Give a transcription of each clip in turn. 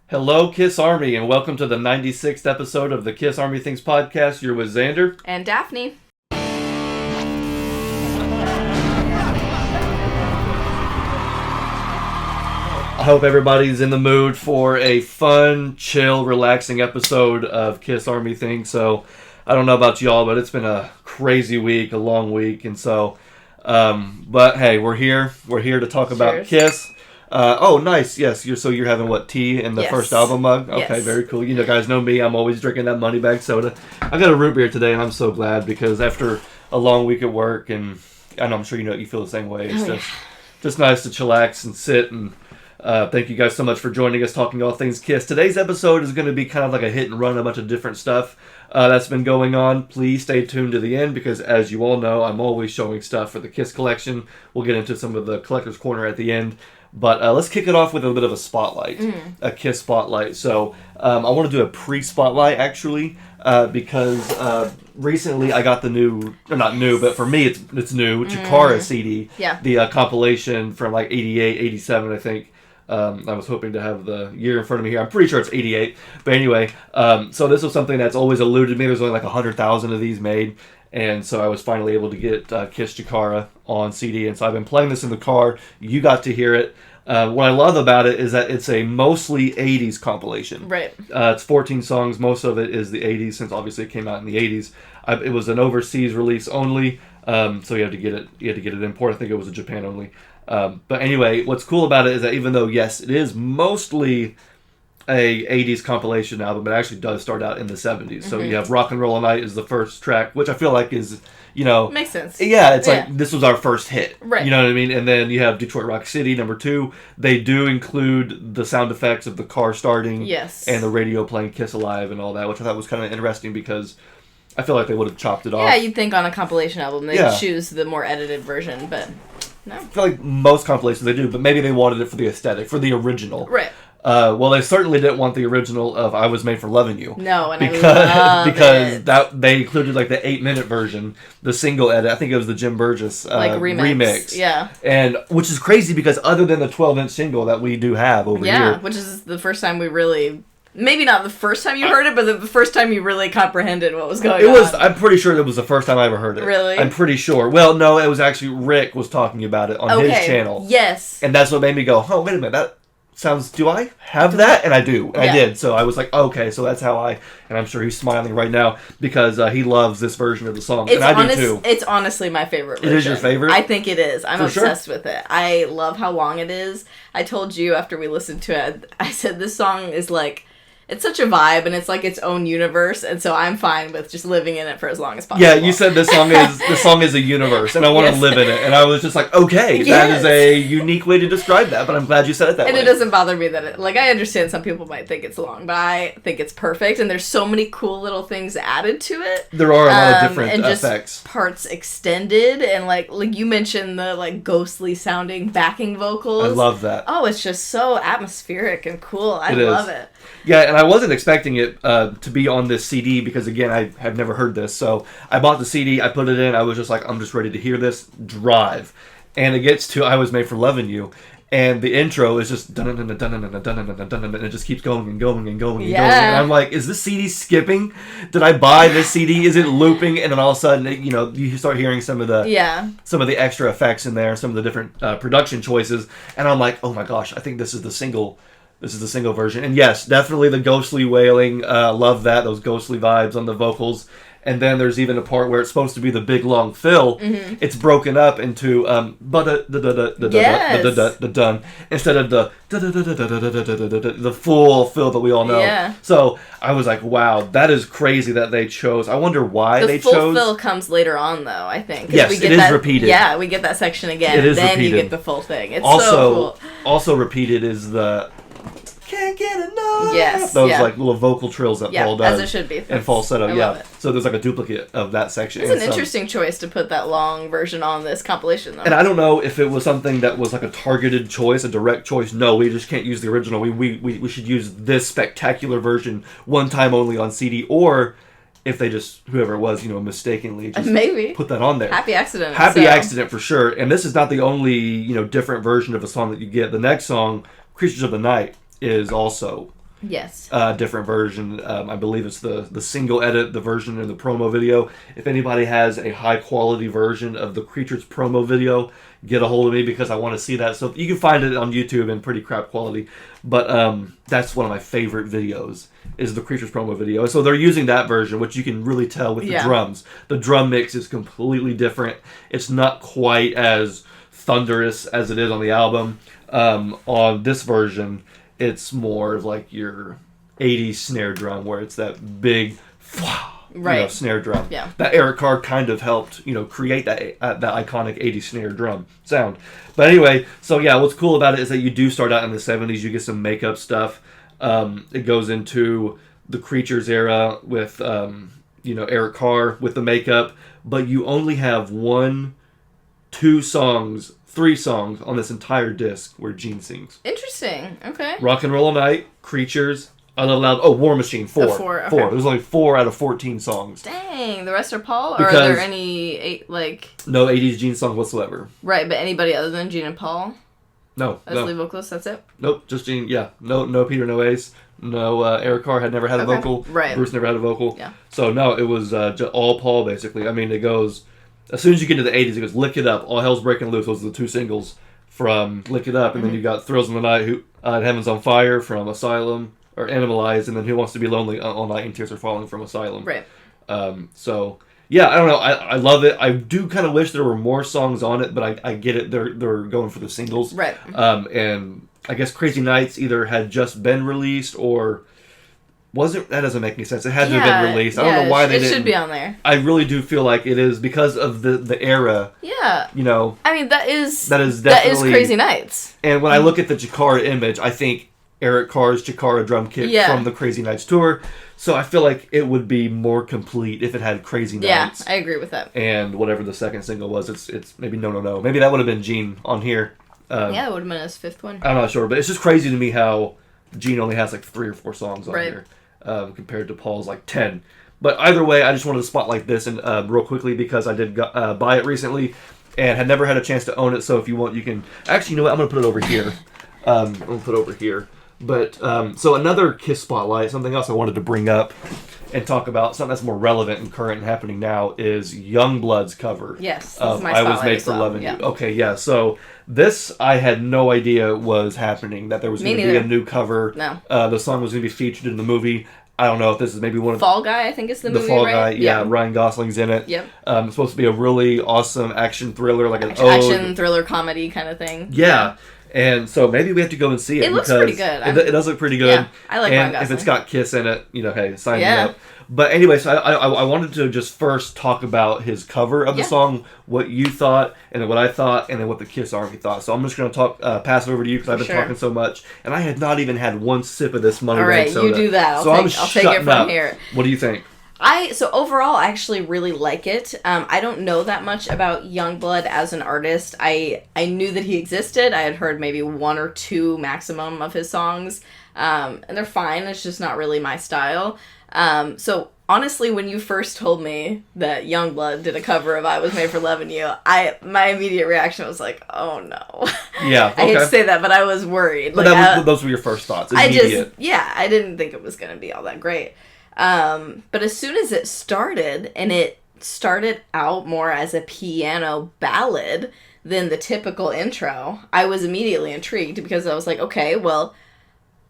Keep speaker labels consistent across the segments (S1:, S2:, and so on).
S1: Hello, Kiss Army, and welcome to the 96th episode of the Kiss Army Things podcast. You're with Xander.
S2: And Daphne.
S1: I hope everybody's in the mood for a fun, chill, relaxing episode of Kiss Army Things. So, I don't know about y'all, but it's been a crazy week, a long week, and so, but hey, we're here. We're here to talk about Kiss. Oh, nice. Yes. You're having what, tea in the first album mug? Okay, yes. Very cool. You know, guys know me. I'm always drinking that money bag soda. I got a root beer today, and I'm so glad because after a long week at work, and I'm sure you feel the same way. It's just nice to chillax and sit. And thank you guys so much for joining us, talking all things Kiss. Today's episode is going to be kind of like a hit and run, a bunch of different stuff that's been going on. Please stay tuned to the end because, as you all know, I'm always showing stuff for the Kiss collection. We'll get into some of the collector's corner at the end. But let's kick it off with a bit of a spotlight, a Kiss spotlight. So I want to do a pre-spotlight, actually, because recently I got the new, or not new, but for me it's new, Chikara CD.
S2: Yeah.
S1: The compilation from like 88, 87, I think. I was hoping to have the year in front of me here. I'm pretty sure it's 88. But anyway, so this was something that's always eluded me. There's only like 100,000 of these made. And so I was finally able to get Kiss Chikara on CD. And so I've been playing this in the car. You got to hear it. What I love about it is that it's a mostly 80s compilation.
S2: Right.
S1: It's 14 songs. Most of it is the 80s, since obviously it came out in the 80s. It was an overseas release only, so you had to get it. You had to get it import. I think it was a Japan only. But anyway, what's cool about it is that even though yes, it is mostly a 80s compilation album, it actually does start out in the 70s. So you have Rock and Roll All Night is the first track, which I feel like is,
S2: makes sense.
S1: Yeah, it's like this was our first hit.
S2: Right.
S1: You know what I mean? And then you have Detroit Rock City, number 2. They do include the sound effects of the car starting.
S2: Yes.
S1: And the radio playing Kiss Alive and all that, which I thought was kind of interesting because I feel like they would have chopped it off.
S2: Yeah, you'd think on a compilation album they'd choose the more edited version, but no.
S1: I feel like most compilations they do, but maybe they wanted it for the aesthetic, for the original.
S2: Right.
S1: Well, they certainly didn't want the original of "I Was Made for Loving You."
S2: No, and
S1: because that they included like the 8-minute version, the single edit. I think it was the Jim Burgess remix.
S2: Yeah,
S1: and which is crazy because other than the 12-inch single that we do have over here,
S2: yeah, which is the first time we really. Maybe not the first time you heard it, but the first time you really comprehended what was going on.
S1: I'm pretty sure that was the first time I ever heard it.
S2: Really?
S1: I'm pretty sure. Well, no, it was actually Rick was talking about it on his channel.
S2: Yes.
S1: And that's what made me go, oh, wait a minute, that sounds, do I have that? And I do. And I did. So I was like, okay, so that's how and I'm sure he's smiling right now because he loves this version of the song. And I do too.
S2: It's honestly my favorite version.
S1: It is your favorite?
S2: I think it is. I'm obsessed with it. I love how long it is. I told you after we listened to it, I said this song is like, it's such a vibe, and it's like its own universe, and so I'm fine with just living in it for as long as possible.
S1: Yeah, you said this song is a universe, and I want to live in it, and I was just like, okay, that is a unique way to describe that, but I'm glad you said it that way.
S2: And it doesn't bother me that I understand some people might think it's long, but I think it's perfect, and there's so many cool little things added to it.
S1: There are a lot of different
S2: and just
S1: effects.
S2: Parts extended, and like you mentioned the like ghostly sounding backing vocals.
S1: I love that.
S2: Oh, it's just so atmospheric and cool. I love it.
S1: Yeah, and I wasn't expecting it to be on this CD because, again, I have never heard this. So I bought the CD, I put it in, I was just like, I'm just ready to hear this, drive. And it gets to I Was Made for Loving You. And the intro is just dun dun dun dun dun dun dun dun and it just keeps going and going and going and going. And I'm like, is this CD skipping? Did I buy this CD? Is it looping? And then all of a sudden, you start hearing some of the extra effects in there, some of the different production choices. And I'm like, oh my gosh, I think this is the single. This is the single version. And yes, definitely the ghostly wailing. Love that. Those ghostly vibes on the vocals. And then there's even a part where it's supposed to be the big long fill. It's broken up into dun instead of the full fill that we all know.
S2: Yeah.
S1: So I was like, wow, that is crazy that they chose. I wonder why they chose.
S2: The full fill comes later on, though, I think.
S1: Yes, it is repeated.
S2: Yeah, we get that section again.
S1: It is
S2: then
S1: repeated.
S2: You get the full thing. It's so cool.
S1: Also repeated is the can't get enough.
S2: Yes.
S1: Those like little vocal trills that Paul does.
S2: As it should be.
S1: And falsetto,
S2: I love it.
S1: So there's like a duplicate of that section.
S2: It's an interesting choice to put that long version on this compilation, though.
S1: And I don't know if it was something that was like a targeted choice, a direct choice. No, we just can't use the original. We should use this spectacular version one time only on CD, or if they just, whoever it was, mistakenly just
S2: maybe
S1: put that on there.
S2: Happy accident.
S1: Accident for sure. And this is not the only, different version of a song that you get. The next song, Creatures of the Night, is also
S2: Yes.
S1: Different version. I believe it's the single edit, the version in the promo video. If anybody has a high quality version of the Creatures promo video, get a hold of me because I want to see that. So you can find it on YouTube in pretty crap quality. But that's one of my favorite videos, is the Creatures promo video. And so they're using that version, which you can really tell with the drums. The drum mix is completely different. It's not quite as thunderous as it is on the album. On this version, it's more of like your 80s snare drum, where it's that big snare drum.
S2: Yeah.
S1: That Eric Carr kind of helped, create that iconic 80s snare drum sound. But anyway, so yeah, what's cool about it is that you do start out in the 70s. You get some makeup stuff. It goes into the Creatures era with, Eric Carr with the makeup. But you only have 3 songs on this entire disc where Gene sings.
S2: Interesting. Okay.
S1: Rock and Roll All Night, Creatures, I Love Loud. Oh, War Machine, 4.
S2: 4. Okay.
S1: 4. There's only 4 out of 14 songs.
S2: Dang, the rest are Paul? Or are there any,
S1: No 80s Gene song whatsoever.
S2: Right, but anybody other than Gene and Paul?
S1: No.
S2: As lead vocalists, that's it?
S1: Nope, just Gene, yeah. No Peter, no Ace. No, Eric Carr had never had a vocal.
S2: Right.
S1: Bruce never had a vocal.
S2: Yeah.
S1: So, no, it was all Paul, basically. I mean, it goes... As soon as you get into the 80s, it goes Lick It Up, All Hell's Breaking Loose. Those are the 2 singles from Lick It Up. And then you got Thrills in the Night, Heaven's on Fire from Asylum, or Animalized, and then Who Wants to Be Lonely All Night and Tears Are Falling from Asylum.
S2: Right.
S1: So, yeah, I don't know. I love it. I do kind of wish there were more songs on it, but I get it. They're going for the singles.
S2: Right.
S1: And I guess Crazy Nights either had just been released or... That doesn't make any sense. It had to have been released. I don't know why they didn't.
S2: It should be on there.
S1: I really do feel like it is because of the era.
S2: Yeah.
S1: I
S2: mean, that is
S1: definitely
S2: Crazy Nights.
S1: And when I look at the Chikara image, I think Eric Carr's Chikara drum kit from the Crazy Nights tour. So I feel like it would be more complete if it had Crazy Nights.
S2: Yeah, I agree with that.
S1: And whatever the second single was, it's maybe No. Maybe that would have been Gene on here.
S2: It would have been his 5th one.
S1: I'm not sure, but it's just crazy to me how Gene only has like 3 or 4 songs on here. Compared to Paul's 10. But either way, I just wanted to spotlight this and real quickly because I did buy it recently and had never had a chance to own it. So if you want, you can... Actually, you know what? I'm going to put it over here. But, so another Kiss spotlight, something else I wanted to bring up and talk about, something that's more relevant and current and happening now, is Yungblud's cover.
S2: Yes,
S1: of I Was Made for Loving You. Okay, yeah. So this I had no idea was happening, that there was going to be a new cover.
S2: No.
S1: The song was going to be featured in the movie. I don't know if this is maybe one of...
S2: Fall Guy, I think is the movie,
S1: Fall
S2: right?
S1: Guy, yeah. Ryan Gosling's in it.
S2: Yep.
S1: It's supposed to be a really awesome action thriller, like an
S2: action thriller comedy kind of thing.
S1: Yeah. And so maybe we have to go and see it.
S2: It looks pretty good.
S1: It does look pretty good.
S2: Yeah, I like Ryan Gosling.
S1: And if it's got Kiss in it, hey, sign me up. But anyway, so I wanted to just first talk about his cover of the song, what you thought, and then what I thought, and then what the Kiss Army thought. So I'm just going to pass it over to you because I've been talking so much, and I had not even had one sip of this Money Bag soda.
S2: All right, you do that. I'll take it from here.
S1: What do you think?
S2: So overall, I actually really like it. I don't know that much about Yungblud as an artist. I knew that he existed. I had heard maybe 1 or 2 maximum of his songs, and they're fine. It's just not really my style. So honestly, when you first told me that Yungblud did a cover of I Was Made for Loving You, my immediate reaction was like, oh no.
S1: Yeah, okay.
S2: I hate to say that, but I was worried.
S1: But those were your first thoughts.
S2: I didn't think it was going to be all that great. But as soon as it started, and it started out more as a piano ballad than the typical intro, I was immediately intrigued because I was like, okay, well,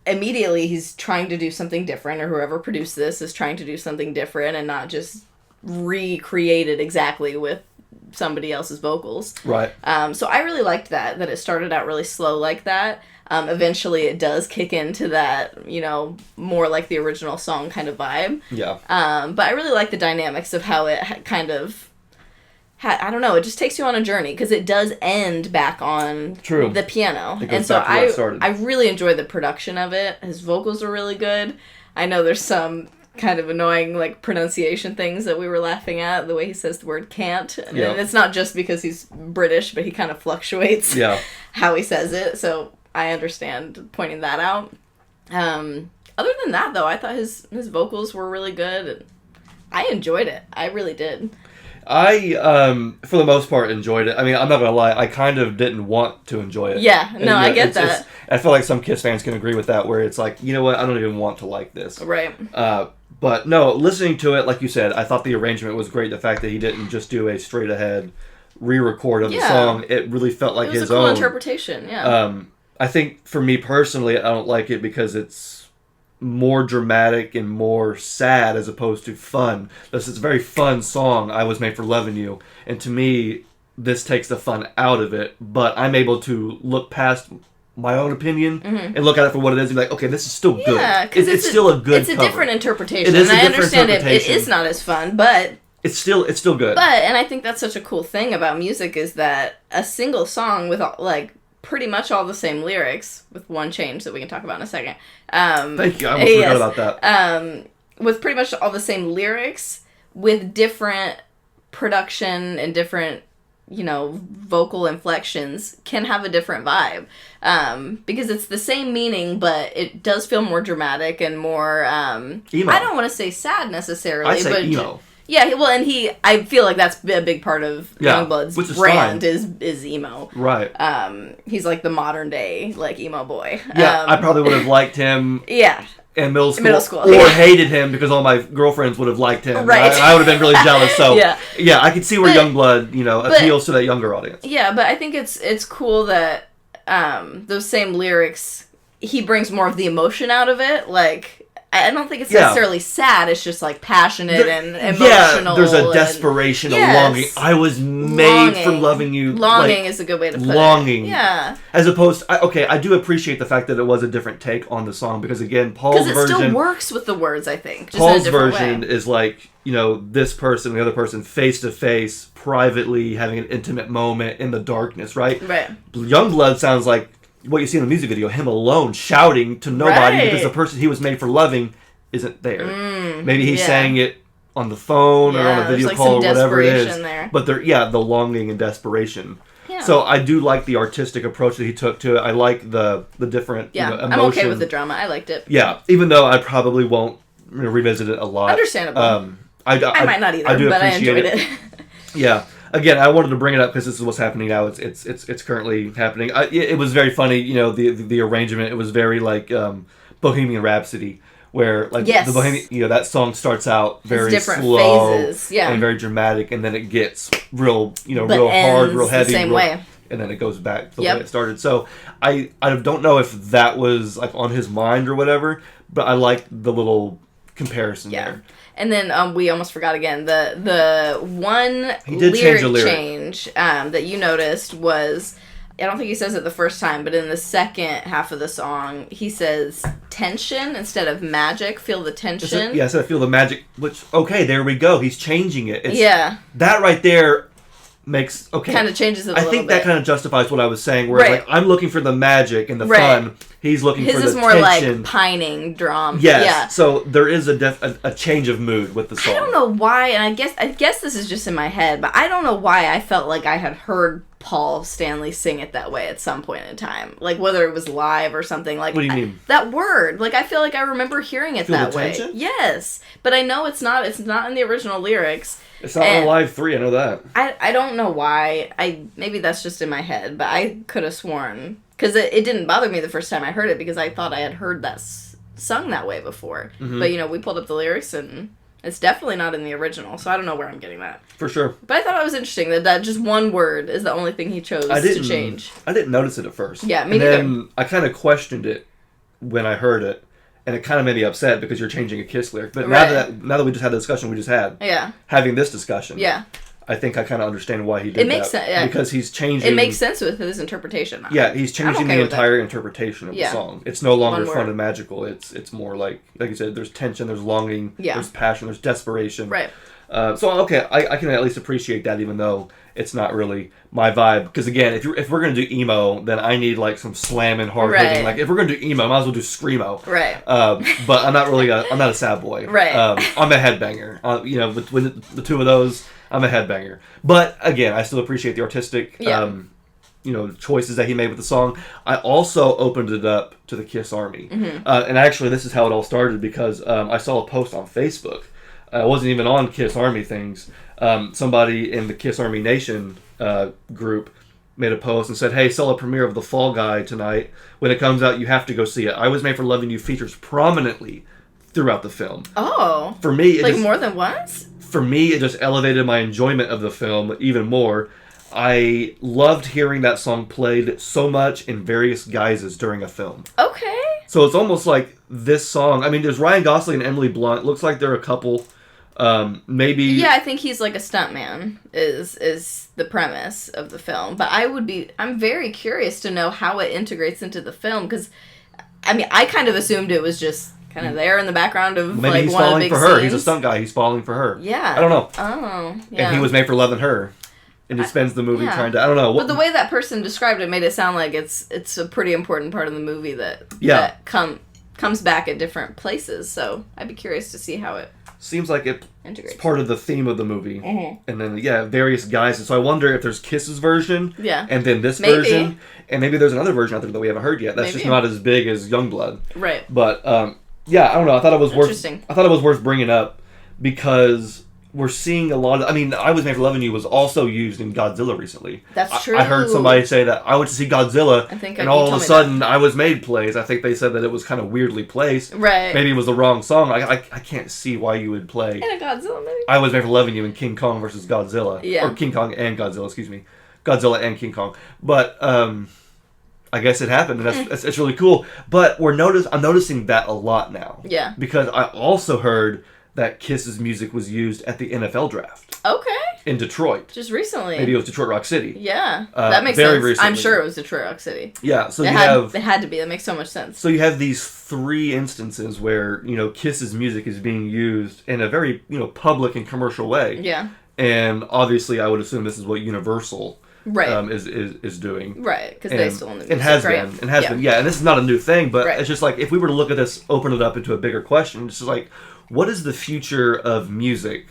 S2: immediately he's trying to do something different, or whoever produced this is trying to do something different and not just recreate it exactly with somebody else's vocals.
S1: Right.
S2: So I really liked that it started out really slow like that. Eventually it does kick into that, more like the original song kind of vibe.
S1: Yeah.
S2: But I really like the dynamics of how it kind of... I don't know, it just takes you on a journey, because it does end back on the piano.
S1: And so
S2: I really enjoyed the production of it. His vocals are really good. I know there's some kind of annoying pronunciation things that we were laughing at, the way he says the word can't. And it's not just because he's British, but he kind of fluctuates how he says it, so I understand pointing that out. Other than that, though, I thought his vocals were really good, and I enjoyed it. I really did.
S1: I, for the most part, enjoyed it. I mean, I'm not gonna lie, I kind of didn't want to enjoy it.
S2: Yeah, no, I get that.
S1: I feel like some Kiss fans can agree with that, where it's like, you know what, I don't even want to like this.
S2: Right.
S1: But no, listening to it, like you said, I thought the arrangement was great. The fact that he didn't just do a straight ahead re-record of the song, it really felt like his own. It was a cool
S2: interpretation, yeah.
S1: I think for me personally, I don't like it because it's more dramatic and more sad as opposed to fun. This is a very fun song, I Was Made for Loving You, and to me, this takes the fun out of it, but I'm able to look past my own opinion and look at it for what it is and be like, okay, this is still good.
S2: Yeah, because
S1: it's still a good
S2: It's
S1: cover.
S2: a different interpretation.
S1: It is
S2: and
S1: a
S2: I
S1: different
S2: understand
S1: interpretation.
S2: it is not as fun, but
S1: it's still good.
S2: But, and I think that's such a cool thing about music is that a single song with, like, pretty much all the same lyrics, with one change that we can talk about in a second.
S1: Thank you. I almost forgot about that.
S2: With pretty much all the same lyrics, with different production and different, vocal inflections, can have a different vibe. Because it's the same meaning, but it does feel more dramatic and more,
S1: emo.
S2: I don't want to say sad necessarily.
S1: I say emo.
S2: Yeah, well, and I feel like that's a big part of Yungblud's brand is emo.
S1: Right.
S2: He's like the modern day, like, emo boy.
S1: Yeah, I probably would have liked him.
S2: Yeah.
S1: In middle school.
S2: Or
S1: hated him because all my girlfriends would have liked him.
S2: Right.
S1: I would have been really jealous. So, yeah, I could see where Yungblud, appeals to that younger audience.
S2: Yeah, but I think it's cool that those same lyrics, he brings more of the emotion out of it, like... I don't think it's necessarily sad. It's just like passionate and emotional. Yeah,
S1: there's a desperation, a longing. I was made for loving you.
S2: Longing is a good way to put it.
S1: Longing.
S2: Yeah.
S1: As opposed to, I do appreciate the fact that it was a different take on the song because, again, Paul's version...
S2: Because it still works with the words, I think. Just
S1: Paul's
S2: in a
S1: version
S2: way.
S1: is like, this person, the other person, face to face, privately having an intimate moment in the darkness, right?
S2: Right.
S1: Yungblud sounds like what you see in the music video, him alone shouting to nobody because the person he was made for loving isn't there. Maybe he's saying it on the phone or on a video call or whatever it is.
S2: There.
S1: But the longing and desperation. Yeah. So I do like the artistic approach that he took to it. I like the different emotion.
S2: I'm okay with the drama. I liked it.
S1: Yeah, even though I probably won't revisit it a lot.
S2: Understandable.
S1: I
S2: might not either, but I enjoyed it.
S1: Yeah. Again, I wanted to bring it up because this is what's happening now. It's currently happening. It was very funny, the arrangement. It was very like Bohemian Rhapsody, where like the Bohemian, that song starts out very slow
S2: phases,
S1: and very dramatic, and then it gets real, real hard, real heavy,
S2: the same way.
S1: And then it goes back to the way it started. So I don't know if that was like on his mind or whatever, but I liked the little comparison there.
S2: And then we almost forgot again. The one lyric change that you noticed was, I don't think he says it the first time, but in the second half of the song, he says tension instead of magic. Feel the tension.
S1: Yes, I feel the magic. Which, okay, there we go. He's changing it. That right there makes... Okay.
S2: Kind of changes it a little bit.
S1: I think that kind of justifies what I was saying, where like, I'm looking for the magic and the fun. He's looking for the tension.
S2: His is more like pining drum.
S1: Yes. Yeah. So there is a change of mood with the song.
S2: I don't know why, and I guess this is just in my head, but I don't know why I felt like I had heard Paul Stanley sing it that way at some point in time. Like, whether it was live or something. Like,
S1: what do you mean?
S2: That word. Like, I feel like I remember hearing it that way.
S1: Tension?
S2: Yes. But I know it's not in the original lyrics.
S1: It's not on Live 3, I know that.
S2: I don't know why. Maybe that's just in my head, but I could have sworn... Because it didn't bother me the first time I heard it, because I thought I had heard that sung that way before. Mm-hmm. But, we pulled up the lyrics, and it's definitely not in the original, so I don't know where I'm getting that.
S1: For sure.
S2: But I thought it was interesting that just one word is the only thing he chose to change.
S1: I didn't notice it at first.
S2: Yeah, me neither.
S1: Then I kind of questioned it when I heard it, and it kind of made me upset because you're changing a Kiss lyric. But now that we just had the discussion we just had, having this discussion, I think I kind of understand why he did that. It makes sense, because he's changing...
S2: It makes sense with his interpretation.
S1: Yeah, he's changing the entire interpretation of the song. It's no longer fun and magical. It's more like you said, there's tension, there's longing, there's passion, there's desperation.
S2: Right.
S1: So, okay, I can at least appreciate that, even though it's not really my vibe. Because, again, if we're going to do emo, then I need, like, some slamming, hard-hitting. Like, if we're going to do emo, I might as well do screamo.
S2: Right.
S1: But I'm not really I'm not a sad boy.
S2: Right.
S1: I'm a headbanger. Between the two of those... I'm a headbanger. But, again, I still appreciate the artistic, choices that he made with the song. I also opened it up to the Kiss Army. Mm-hmm. And actually, this is how it all started, because I saw a post on Facebook I wasn't even on Kiss Army things. Somebody in the Kiss Army Nation group made a post and said, hey, saw a premiere of The Fall Guy tonight. When it comes out, you have to go see it. I Was Made for Loving You features prominently throughout the film.
S2: Oh.
S1: For me,
S2: more than once?
S1: For me, it just elevated my enjoyment of the film even more. I loved hearing that song played so much in various guises during a film.
S2: Okay.
S1: So it's almost like this song. I mean, there's Ryan Gosling and Emily Blunt. Looks like they're a couple. Maybe.
S2: Yeah, I think he's like a stuntman. Is the premise of the film. But I'm very curious to know how it integrates into the film because, I mean, I kind of assumed it was just kind of there in the background of
S1: maybe he's
S2: one of the
S1: falling
S2: big
S1: for her.
S2: scenes.
S1: He's a stunt guy. He's falling for her.
S2: Yeah.
S1: I don't know.
S2: Oh, yeah.
S1: And he was made for loving her. And he spends the movie trying to, I don't know.
S2: But the way that person described it made it sound like it's a pretty important part of the movie that comes back at different places. So I'd be curious to see how it
S1: seems like it's
S2: integrates.
S1: Part of the theme of the movie.
S2: Mm-hmm.
S1: And then, various guys. And so I wonder if there's Kiss's version.
S2: Yeah.
S1: And then this version. And maybe there's another version out there that we haven't heard yet. That's just not as big as Yungblud.
S2: Right.
S1: But, I don't know. I thought it was worth bringing up because we're seeing a lot of... I mean, I Was Made for Loving You was also used in Godzilla recently.
S2: That's true.
S1: I heard somebody say that I went to see Godzilla, and all of a sudden I Was Made plays. I think they said that it was kind of weirdly placed.
S2: Right.
S1: Maybe it was the wrong song. I can't see why you would play...
S2: In a Godzilla movie?
S1: I Was Made for Loving You in King Kong versus Godzilla.
S2: Yeah.
S1: Or King Kong and Godzilla, excuse me. Godzilla and King Kong. But, I guess it happened, and that's really cool. But I'm noticing that a lot now.
S2: Yeah.
S1: Because I also heard that Kiss's music was used at the NFL draft.
S2: Okay.
S1: In Detroit.
S2: Just recently.
S1: Maybe it was Detroit Rock City.
S2: Yeah. That makes sense. Recently. I'm sure it was Detroit Rock City.
S1: Yeah, so
S2: it had to be. That makes so much sense.
S1: So you have these 3 instances where, Kiss's music is being used in a very, public and commercial way.
S2: Yeah.
S1: And obviously I would assume this is what Universal
S2: right.
S1: is doing.
S2: Right, because they still own the music.
S1: It has been. And this is not a new thing, but it's just like, if we were to look at this, open it up into a bigger question, it's just like, what is the future of music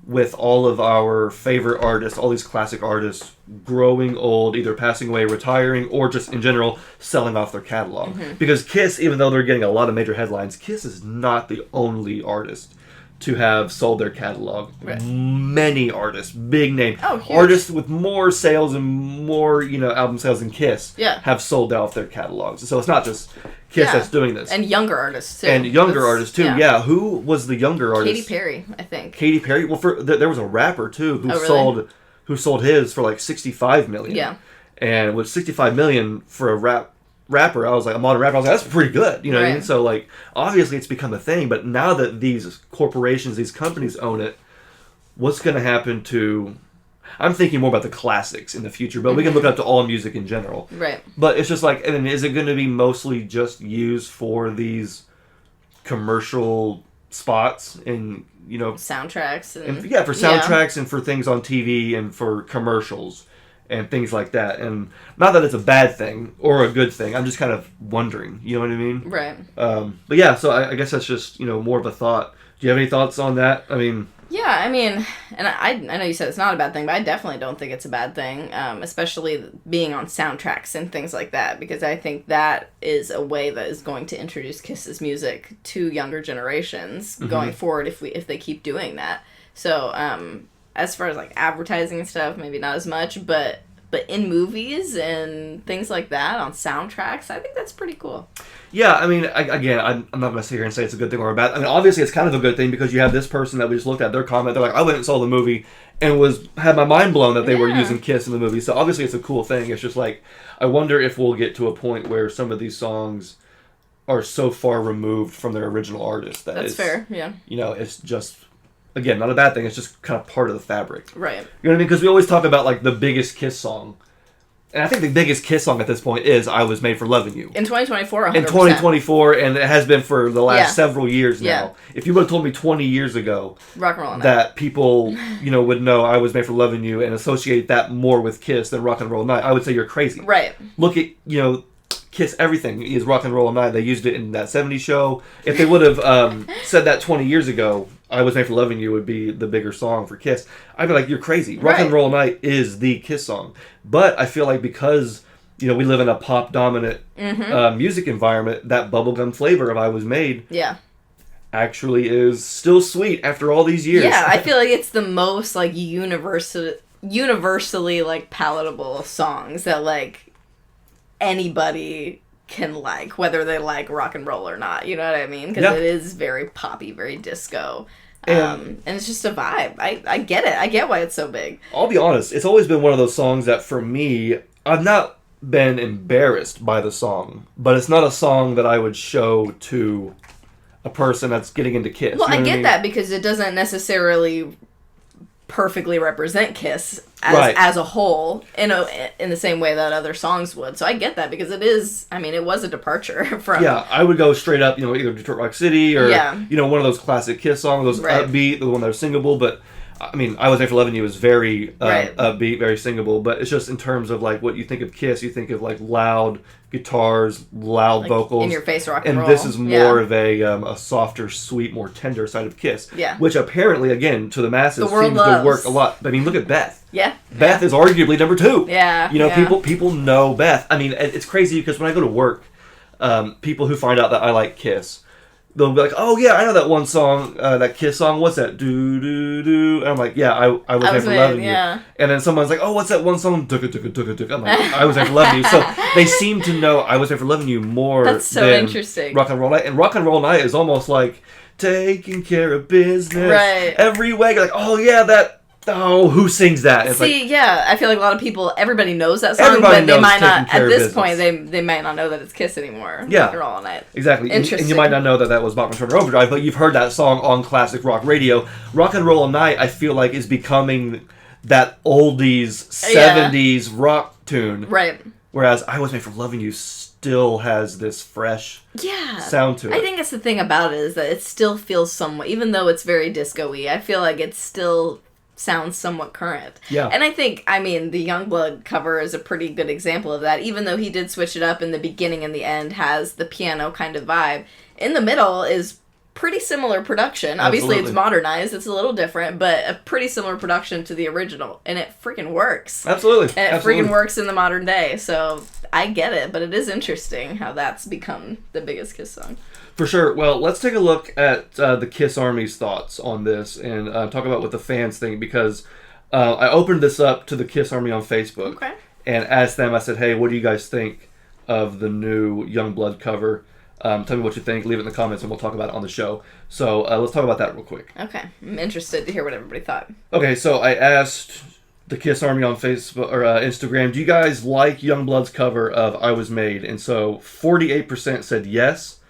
S1: with all of our favorite artists, all these classic artists, growing old, either passing away, retiring, or just in general, selling off their catalog? Mm-hmm. Because Kiss, even though they're getting a lot of major headlines, Kiss is not the only artist to have sold their catalog. Right. Many artists, big name artists with more sales and more album sales than Kiss have sold off their catalogs. So it's not just Kiss that's doing this,
S2: and younger artists too.
S1: Yeah. Who was the younger artist?
S2: Katy Perry, I think.
S1: Katy Perry. Well, there was a rapper too who sold his for like $65 million.
S2: Yeah.
S1: And with $65 million for a rapper, I was like, a modern rapper, I was like, that's pretty good. You know what I mean? So, like, obviously it's become a thing, but now that these corporations, these companies own it, what's going to happen to... I'm thinking more about the classics in the future, but we can look up to all music in general.
S2: Right.
S1: But it's just like, and is it going to be mostly just used for these commercial spots and,
S2: soundtracks and
S1: for soundtracks and for things on TV and for commercials and things like that. And not that it's a bad thing or a good thing. I'm just kind of wondering. You know what I mean?
S2: Right.
S1: But yeah, so I guess that's just, more of a thought. Do you have any thoughts on that? I mean...
S2: Yeah, I mean, and I know you said it's not a bad thing, but I definitely don't think it's a bad thing, especially being on soundtracks and things like that, because I think that is a way that is going to introduce Kiss's music to younger generations going forward if they keep doing that. So, as far as like advertising and stuff, maybe not as much, but in movies and things like that on soundtracks, I think that's pretty cool.
S1: Yeah, I mean, I'm not going to sit here and say it's a good thing or a bad. I mean, obviously it's kind of a good thing because you have this person that we just looked at their comment. They're like, I went and saw the movie and had my mind blown that they were using Kiss in the movie. So obviously it's a cool thing. It's just like, I wonder if we'll get to a point where some of these songs are so far removed from their original artist that
S2: that's fair. Yeah.
S1: It's just. Again, not a bad thing. It's just kind of part of the fabric. Right. You know what I mean? Because we always talk about, like, the biggest Kiss song. And I think the biggest Kiss song at this point is I Was Made for Loving You.
S2: In 2024, 100%.
S1: In 2024, and it has been for the last several years now. Yeah. If you would have told me 20 years ago
S2: Rock and Roll Night.
S1: That people, would know I Was Made for Loving You and associate that more with Kiss than Rock and Roll Night, I would say you're crazy.
S2: Right.
S1: Look at, Kiss everything is Rock and Roll Night. They used it in that 70s show. If they would have said that 20 years ago, I Was Made for Loving You would be the bigger song for Kiss, I'd be like, you're crazy. Rock and Roll Night is the Kiss song. But I feel like because, we live in a pop-dominant music environment, that bubblegum flavor of I Was Made actually is still sweet after all these years.
S2: Yeah, I feel like it's the most like universally like palatable songs that like anybody can like, whether they like rock and roll or not. You know what I mean? Because it is very poppy, very disco. And it's just a vibe. I get it. I get why it's so big.
S1: I'll be honest, it's always been one of those songs that for me, I've not been embarrassed by the song, but it's not a song that I would show to a person that's getting into Kiss.
S2: Well,
S1: you know
S2: I get
S1: I mean?
S2: that because it doesn't necessarily perfectly represent Kiss as a whole in the same way that other songs would. So I get that because it is, I mean, it was a departure from...
S1: Yeah, I would go straight up, either Detroit Rock City or, one of those classic Kiss songs, those upbeat, the one that are singable, but I mean, I Was Made for Loving You is very upbeat, very singable, but it's just in terms of like what you think of Kiss, you think of like loud guitars, loud like vocals,
S2: in your face rock and roll.
S1: And this is more of a softer, sweet, more tender side of Kiss.
S2: Yeah.
S1: Which apparently, again, to the masses seems to work a lot. I mean, look at Beth.
S2: Yeah.
S1: Beth is arguably number 2.
S2: Yeah.
S1: People know Beth. I mean, it's crazy because when I go to work, people who find out that I like Kiss, they'll be like, "Oh yeah, I know that one song, that Kiss song. What's that? Do do do." And I'm like, "Yeah, I was there for loving you." And then someone's like, "Oh, what's that one song? Dugga dugga dugga dugga." I'm like, "I was there for loving you." So they seem to know I was there for loving you more.
S2: That's so
S1: than
S2: interesting.
S1: Rock and Roll Night, and Rock and Roll Night is almost like taking care of business every way. You're like, "Oh yeah, that." Oh, who sings that? It's
S2: See, I feel like a lot of people, everybody knows that song, but they might not, at this point, they might not know that it's Kiss anymore.
S1: Yeah.
S2: Rock and Roll All Night.
S1: Exactly. And you might not know that was Bachman's Turner Overdrive, but you've heard that song on classic rock radio. Rock and Roll All Night, I feel like, is becoming that oldies, 70s rock tune.
S2: Right.
S1: Whereas I Was Made for Loving You still has this fresh sound to it.
S2: I think that's the thing about it, is that it still feels somewhat, even though it's very disco-y, I feel like it's still... sounds somewhat current.
S1: Yeah.
S2: And I think, I mean, the Yungblud cover is a pretty good example of that. Even though he did switch it up in the beginning and the end has the piano kind of vibe, in the middle is pretty similar production. Obviously, it's modernized. It's a little different, but a pretty similar production to the original. And it freaking works.
S1: Absolutely.
S2: And it freaking works in the modern day. So I get it, but it is interesting how that's become the biggest Kiss song.
S1: For sure. Well, let's take a look at the Kiss Army's thoughts on this and talk about what the fans think, because I opened this up to the Kiss Army on Facebook and asked them, I said, "Hey, what do you guys think of the new Yungblud cover? Tell me what you think. Leave it in the comments and we'll talk about it on the show." So let's talk about that real quick.
S2: Okay. I'm interested to hear what everybody thought.
S1: Okay, so I asked the Kiss Army on Facebook or Instagram, "Do you guys like Youngblood's cover of I Was Made?" And so 48% said yes.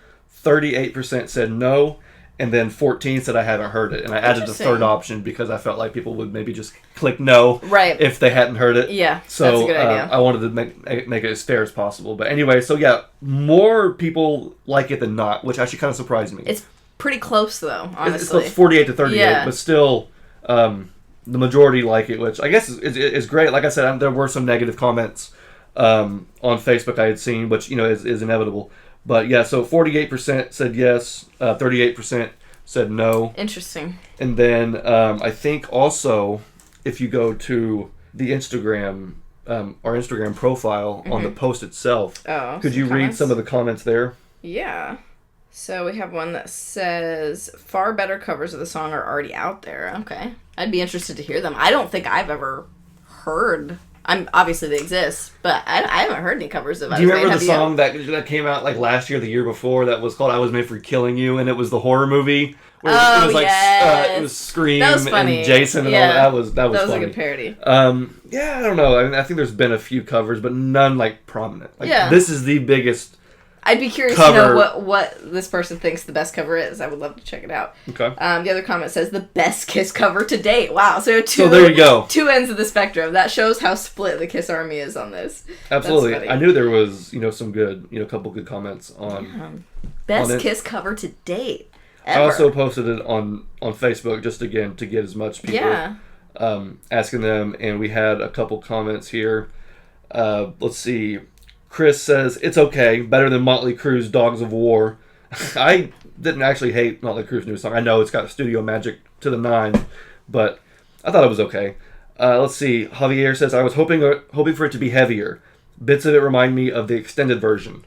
S1: 38% said no, and then 14% said I haven't heard it. And I added the third option because I felt like people would maybe just click no if they hadn't heard it.
S2: Yeah,
S1: so
S2: that's a good idea.
S1: I wanted to make it as fair as possible. But anyway, so yeah, more people like it than not, which actually kind of surprised me.
S2: It's pretty close, though, honestly.
S1: It's close, 48 to 38, but still the majority like it, which I guess is great. Like I said, there were some negative comments on Facebook I had seen, which is inevitable. But yeah, so 48% said yes, 38% said no.
S2: Interesting.
S1: And then I think also, if you go to the Instagram, our Instagram profile on the post itself, could you read some of the comments there?
S2: Yeah. So we have one that says, "Far better covers of the song are already out there." Okay. I'd be interested to hear them. I don't think I've ever heard... obviously they exist, but I haven't heard any covers of it.
S1: Do you remember the song that came out like last year, the year before, that was called "I Was Made for Killing You," and it was the horror movie where it was like it was Scream and Jason and all that. That was funny.
S2: A good parody.
S1: I don't know. I mean, I think there's been a few covers, but none like prominent. This is the biggest.
S2: I'd be curious to know what this person thinks the best cover is. I would love to check it out.
S1: Okay.
S2: The other comment says, "The best Kiss cover to date." Wow. So
S1: there you go.
S2: Two ends of the spectrum. That shows how split the Kiss Army is on this.
S1: Absolutely. I knew there was, some good, a couple good comments on...
S2: Best Kiss cover to date ever.
S1: I also posted it on Facebook just, again, to get as much people asking them. And we had a couple comments here. Let's see. Chris says, "It's okay. Better than Motley Crue's Dogs of War." I didn't actually hate Motley Crue's new song. I know it's got studio magic to the 9, but I thought it was okay. Let's see. Javier says, "I was hoping for it to be heavier. Bits of it remind me of the extended version.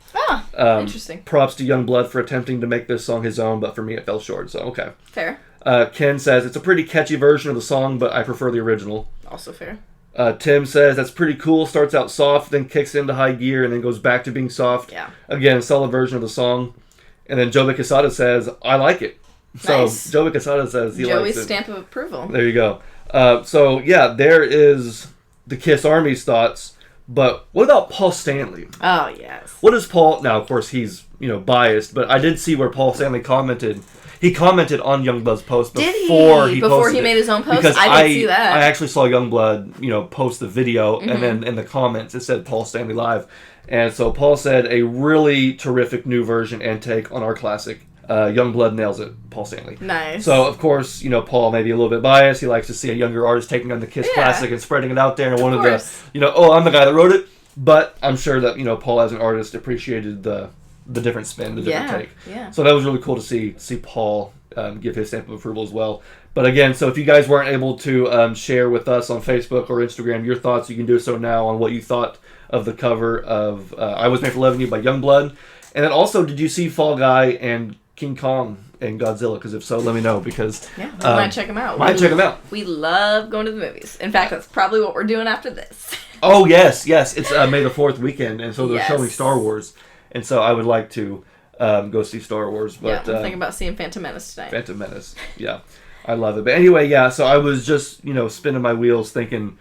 S2: Interesting.
S1: Props to Yungblud for attempting to make this song his own, but for me it fell short, so okay.
S2: Fair.
S1: Ken says, it's a pretty catchy version of the song, but I prefer the original.
S2: Also fair.
S1: Tim says, that's pretty cool. Starts out soft, then kicks into high gear, and then goes back to being soft.
S2: Yeah.
S1: Again, solid version of the song. And then Joey Quesada says, I like it. So
S2: Nice.
S1: Joey Quesada says he likes it.
S2: Joey's stamp of approval.
S1: There you go. So, yeah, there is the Kiss Army's thoughts. But what about Paul Stanley?
S2: Oh, yes.
S1: What does Paul... Now, of course, he's, biased, but I did see where Paul Stanley commented. He commented on Youngblood's post before he
S2: made his own post?
S1: Because
S2: I didn't see that.
S1: I actually saw Yungblud, post the video, and then in the comments it said Paul Stanley live. And so Paul said, a really terrific new version and take on our classic. Yungblud nails it, Paul Stanley.
S2: Nice.
S1: So, of course, Paul may be a little bit biased. He likes to see a younger artist taking on the Kiss classic and spreading it out there. And one of the, I'm the guy that wrote it. But I'm sure that, Paul as an artist appreciated the different spin, the different take.
S2: Yeah.
S1: So that was really cool to see Paul give his stamp of approval as well. But again, so if you guys weren't able to share with us on Facebook or Instagram your thoughts, you can do so now on what you thought of the cover of I Was Made for Loving You by Yungblud. And then also, did you see Fall Guy and King Kong and Godzilla? Because if so, let me know. Because
S2: we might check them out.
S1: Check them out.
S2: We love going to the movies. In fact, that's probably what we're doing after this.
S1: Oh, yes. It's May the 4th weekend, and so they're showing Star Wars. And so I would like to go see Star Wars. But,
S2: I'm thinking about seeing Phantom Menace tonight.
S1: Phantom Menace, yeah. I love it. But anyway, so I was just, spinning my wheels thinking,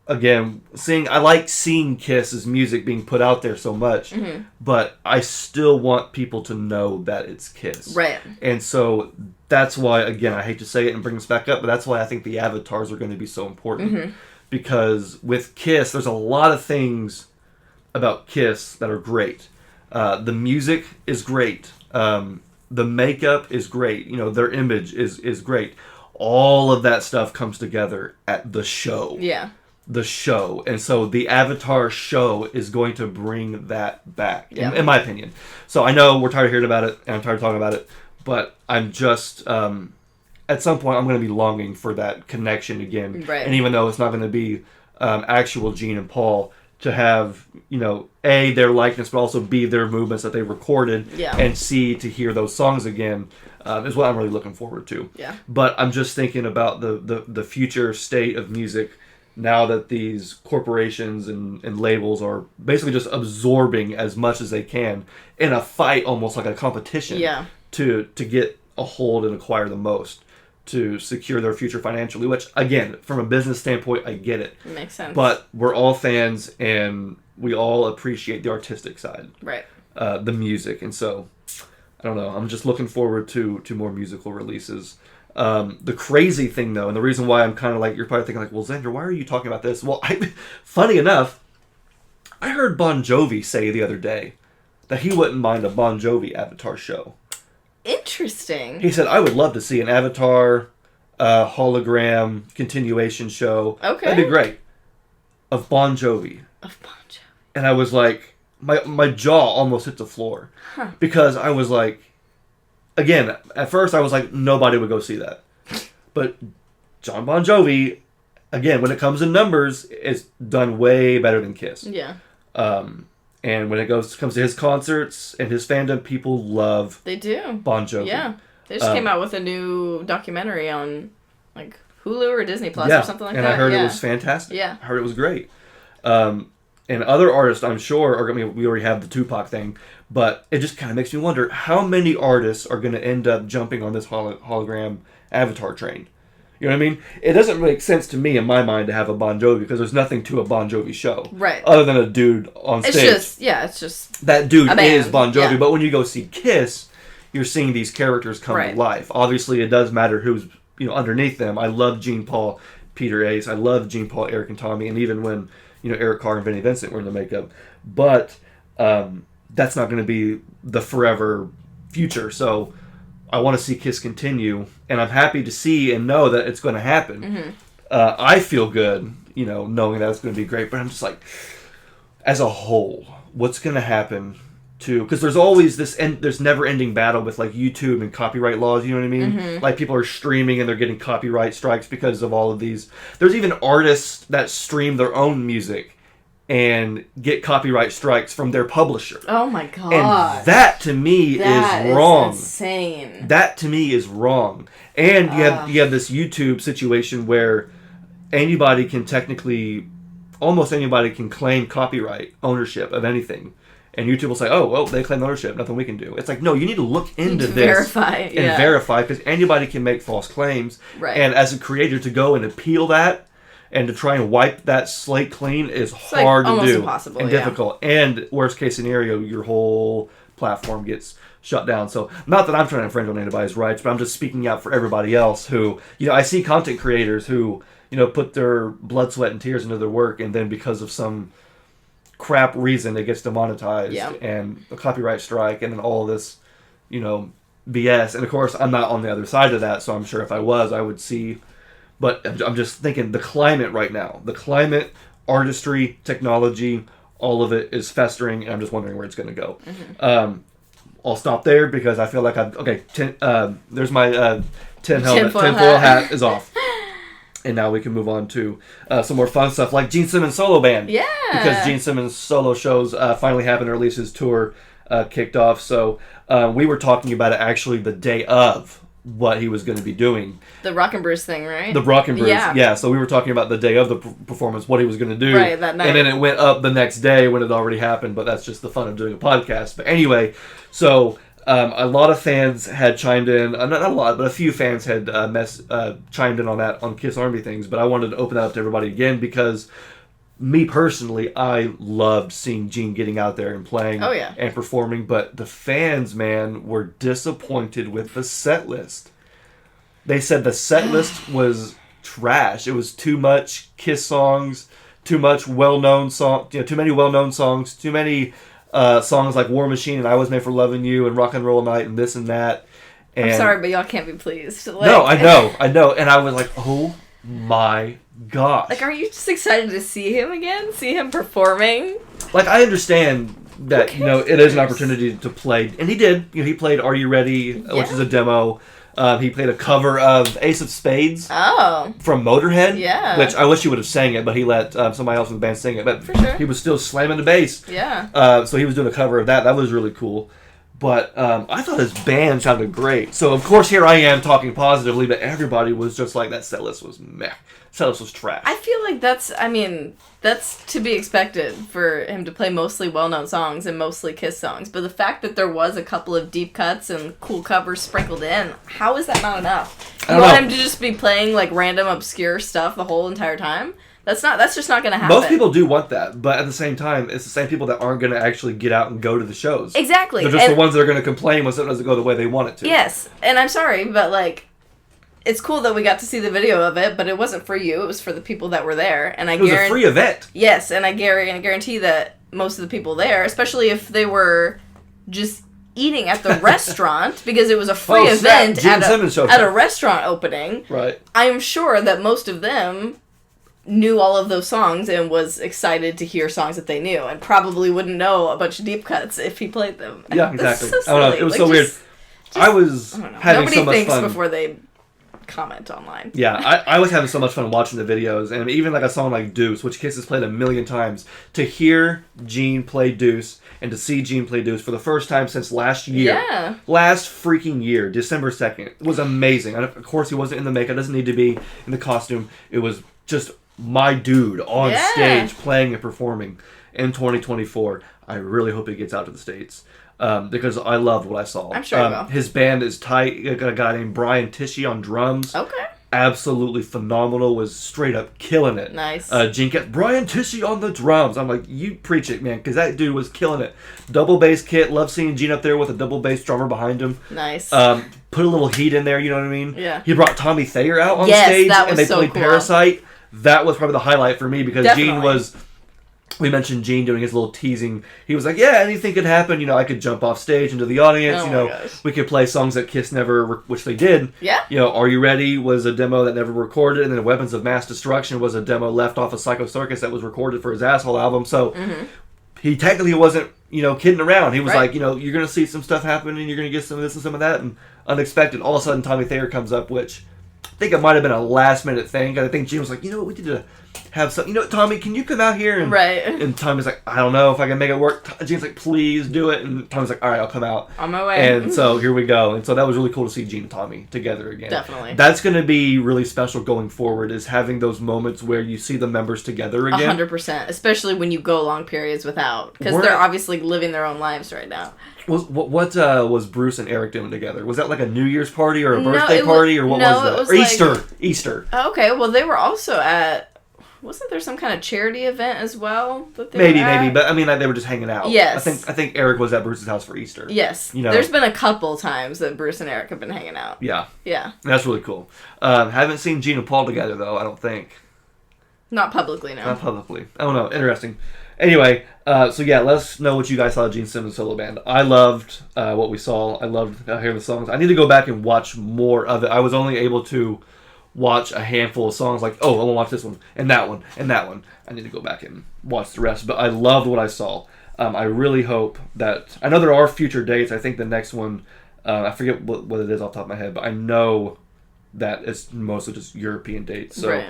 S1: again, I like seeing Kiss's music being put out there so much, but I still want people to know that it's Kiss.
S2: Right.
S1: And so that's why, again, I hate to say it and bring this back up, but that's why I think the avatars are going to be so important. Because with Kiss, there's a lot of things about Kiss that are great. The music is great. The makeup is great. Their image is great. All of that stuff comes together at the show.
S2: Yeah.
S1: The show. And so the Avatar show is going to bring that back, in my opinion. So I know we're tired of hearing about it, and I'm tired of talking about it, but I'm just... at some point, I'm going to be longing for that connection again.
S2: Right.
S1: And even though it's not going to be actual Gene and Paul, to have, A, their likeness, but also B, their movements that they recorded, and C, to hear those songs again, is what I'm really looking forward to.
S2: Yeah.
S1: But I'm just thinking about the future state of music now that these corporations and labels are basically just absorbing as much as they can in a fight, almost like a competition, to get a hold and acquire the most, to secure their future financially, which, again, from a business standpoint, I get it.
S2: It makes sense.
S1: But we're all fans, and we all appreciate the artistic side.
S2: Right.
S1: The music. And so, I don't know, I'm just looking forward to more musical releases. The crazy thing, though, and the reason why I'm kind of like, you're probably thinking, like, well, Xander, why are you talking about this? Well, funny enough, I heard Bon Jovi say the other day that he wouldn't mind a Bon Jovi Avatar show.
S2: Interesting.
S1: He said, I would love to see an Avatar hologram continuation show.
S2: Okay.
S1: That'd be great. Of Bon Jovi. And I was like, my jaw almost hit the floor. Because I was like, again, at first I was like, nobody would go see that. But John Bon Jovi, again, when it comes to numbers, is done way better than Kiss.
S2: Yeah.
S1: And when it comes to his concerts and his fandom, people love Bon Jovi.
S2: Yeah. They just came out with a new documentary on like Hulu or Disney Plus or something like that.
S1: And I heard it was fantastic.
S2: Yeah.
S1: I heard it was great. And other artists, I'm sure, we already have the Tupac thing, but it just kind of makes me wonder how many artists are going to end up jumping on this hologram Avatar train. You know what I mean? It doesn't make sense to me in my mind to have a Bon Jovi because there's nothing to a Bon Jovi show.
S2: Right.
S1: Other than a dude on stage.
S2: It's just...
S1: That dude is Bon Jovi,
S2: yeah.
S1: But when you go see Kiss, you're seeing these characters come to life. Obviously, it does matter who's underneath them. I love Gene, Paul, Peter Ace. I love Gene, Paul, Eric, and Tommy. And even when Eric Carr and Vinnie Vincent were in the makeup. But that's not going to be the forever future. So I want to see Kiss continue, and I'm happy to see and know that it's going to happen.
S2: Mm-hmm.
S1: I feel good, knowing that it's going to be great, but I'm just like, as a whole, what's going to happen to... Because there's always there's never-ending battle with, like, YouTube and copyright laws, you know what I mean?
S2: Mm-hmm.
S1: Like, people are streaming and they're getting copyright strikes because of all of these. There's even artists that stream their own music and get copyright strikes from their publisher.
S2: Oh my god.
S1: And that to me is wrong.
S2: Insane.
S1: That to me is wrong. And you have this YouTube situation where almost anybody can claim copyright ownership of anything. And YouTube will say, oh, they claim ownership, nothing we can do. It's like, no, you need to look into this and verify, because anybody can make false claims.
S2: Right.
S1: And as a creator, to go and appeal that and to try and wipe that slate clean is hard to do.
S2: Impossible,
S1: and difficult. And worst case scenario, your whole platform gets shut down. So not that I'm trying to infringe on anybody's rights, but I'm just speaking out for everybody else who, I see content creators who, put their blood, sweat, and tears into their work, and then because of some crap reason it gets demonetized and a copyright strike and then all this, BS. And of course, I'm not on the other side of that, so I'm sure if I was, I would see. But I'm just thinking the climate right now, artistry, technology, all of it is festering, and I'm just wondering where it's going to go.
S2: Mm-hmm.
S1: I'll stop there because I feel like there's my tinfoil hat is off. And now we can move on to some more fun stuff like Gene Simmons' solo band.
S2: Yeah.
S1: Because Gene Simmons' solo shows finally happened, or at least his tour kicked off. So we were talking about it actually the day of what he was going to be doing.
S2: The Rock and Bruce thing, right?
S1: The Rock and Bruce, yeah. So we were talking about the day of the performance, what he was going to do.
S2: Right, that night.
S1: And then it went up the next day when it already happened, but that's just the fun of doing a podcast. But anyway, so a lot of fans had chimed in, not a lot, but a few fans had chimed in on that on Kiss Army things, but I wanted to open that up to everybody again because me personally, I loved seeing Gene getting out there and playing and performing, but the fans, man, were disappointed with the set list. They said the set list was trash. It was too much Kiss songs, too much well-known song, too many well-known songs, too many songs like War Machine and I Was Made for Loving You and Rock and Roll Night and this and that. And
S2: I'm sorry, but y'all can't be pleased.
S1: No, I know. And I was like, oh my gosh.
S2: Like, are you just excited to see him again? See him performing?
S1: Like, I understand that, it is an opportunity to play. And he did. He played Are You Ready, which is a demo. He played a cover of Ace of Spades from Motorhead, which I wish he would have sang it, but he let somebody else in the band sing it. But he was still slamming the bass.
S2: Yeah.
S1: So he was doing a cover of that. That was really cool. But I thought his band sounded great. So, of course, here I am talking positively, but everybody was just like, that set list was meh. Set list was trash.
S2: I feel like that's to be expected for him to play mostly well-known songs and mostly Kiss songs. But the fact that there was a couple of deep cuts and cool covers sprinkled in, how is that not enough? You want him to just be playing, like, random obscure stuff the whole entire time? That's just not going to happen.
S1: Most people do want that, but at the same time, it's the same people that aren't going to actually get out and go to the shows.
S2: Exactly.
S1: They're just the ones that are going to complain when something doesn't go the way they want it to.
S2: Yes, and I'm sorry, but, like, it's cool that we got to see the video of it, but it wasn't for you. It was for the people that were there. And it was a free event. Yes, and I guarantee that most of the people there, especially if they were just eating at the restaurant, because it was a free event at a restaurant opening,
S1: right?
S2: I'm sure that most of them knew all of those songs and was excited to hear songs that they knew, and probably wouldn't know a bunch of deep cuts if he played them.
S1: Yeah, exactly.
S2: So
S1: I don't know. It was so weird. I was having so much fun.
S2: Nobody thinks before they comment online.
S1: Yeah, I was having so much fun watching the videos, and even like a song like Deuce, which Kiss has played a million times, to hear Gene play Deuce and to see Gene play Deuce for the first time since last year.
S2: Yeah.
S1: Last freaking year, December 2nd, was amazing. And of course, he wasn't in the makeup, doesn't need to be in the costume. It was just my dude on stage playing and performing in 2024. I really hope he gets out to the States. Because I loved what I saw.
S2: I'm sure he will.
S1: His band is tight. A guy named Brian Tishy on drums.
S2: Okay.
S1: Absolutely phenomenal. Was straight up killing it.
S2: Nice.
S1: Gene kept Brian Tishy on the drums. I'm like, you preach it, man, because that dude was killing it. Double bass kit. Love seeing Gene up there with a double bass drummer behind him.
S2: Nice.
S1: Put a little heat in there. You know what I mean?
S2: Yeah.
S1: He brought Tommy Thayer out on stage,
S2: that was
S1: and they
S2: so
S1: played
S2: cool.
S1: Parasite. That was probably the highlight for me because
S2: Definitely.
S1: Gene was. We mentioned Gene doing his little teasing. He was like, yeah, anything could happen. I could jump off stage into the audience.
S2: Gosh.
S1: We could play songs that Kiss never, which they did.
S2: Yeah.
S1: Are You Ready was a demo that never recorded. And then Weapons of Mass Destruction was a demo left off of Psycho Circus that was recorded for his Asshole album. So he technically wasn't, kidding around. He was like, you're going to see some stuff happen and you're going to get some of this and some of that. And unexpected, all of a sudden Tommy Thayer comes up, which I think it might have been a last minute thing. I think Gene was like, we need to have some, Tommy, can you come out here? And,
S2: right.
S1: And Tommy's like, I don't know if I can make it work. Gene's like, please do it. And Tommy's like, all right, I'll come out.
S2: On my way.
S1: And so here we go. And so that was really cool to see Gene and Tommy together again.
S2: Definitely.
S1: That's going to be really special going forward, is having those moments where you see the members together again.
S2: 100%. Especially when you go long periods without. Because they're obviously living their own lives right now.
S1: What was Bruce and Eric doing together? Was that like a New Year's party or a birthday party? Or what was that?
S2: It was
S1: or Easter. Easter.
S2: Okay, well, they were also at... Wasn't there some kind of charity event as well? That they
S1: maybe, but I mean, like, they were just hanging out.
S2: Yes.
S1: I think Eric was at Bruce's house for Easter.
S2: Yes. There's been a couple times that Bruce and Eric have been hanging out.
S1: Yeah.
S2: Yeah.
S1: That's really cool. Haven't seen Gene and Paul together, though, I don't think.
S2: Not publicly, no.
S1: Not publicly. I don't know. Interesting. Anyway, so yeah, let us know what you guys thought of Gene Simmons' solo band. I loved what we saw. I loved hearing the songs. I need to go back and watch more of it. I was only able to watch a handful of songs, like, I want to watch this one, and that one, and that one. I need to go back and watch the rest, but I loved what I saw. I really hope that... I know there are future dates. I think the next one, I forget what it is off the top of my head, but I know that it's mostly just European dates. So,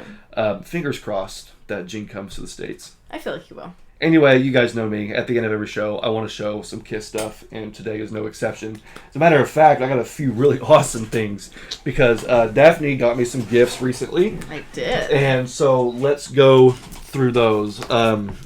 S1: fingers crossed that Gene comes to the States.
S2: I feel like he will.
S1: Anyway, you guys know me. At the end of every show, I want to show some Kiss stuff, and today is no exception. As a matter of fact, I got a few really awesome things, because Daphne got me some gifts recently.
S2: I did.
S1: And so let's go through those.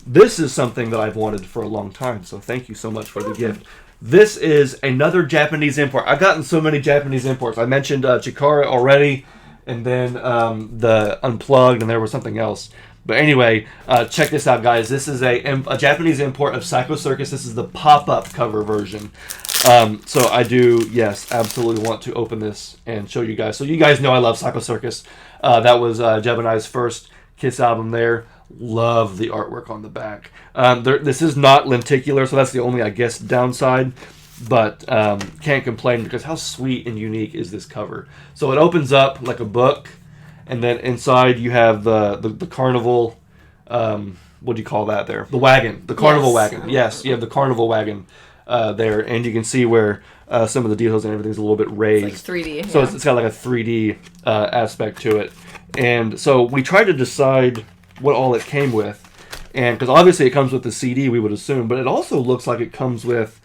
S1: This is something that I've wanted for a long time, so thank you so much for the gift. This is another Japanese import. I've gotten so many Japanese imports. I mentioned Chikara already, and then the Unplugged, and there was something else. But anyway, check this out, guys. This is a Japanese import of Psycho Circus. This is the pop-up cover version. So I do, yes, absolutely want to open this and show you guys. So you guys know I love Psycho Circus. That was Jeb and I's first Kiss album there. Love the artwork on the back. This is not lenticular, so that's the only, I guess, downside. But can't complain, because how sweet and unique is this cover. So it opens up like a book. And then inside you have the carnival, what do you call that there? The wagon, the carnival wagon. Yes, you have the carnival wagon there, and you can see where some of the details and everything's a little bit raised.
S2: It's like 3D.
S1: So it's got like a 3D aspect to it. And so we tried to decide what all it came with, and because obviously it comes with the CD, we would assume, but it also looks like it comes with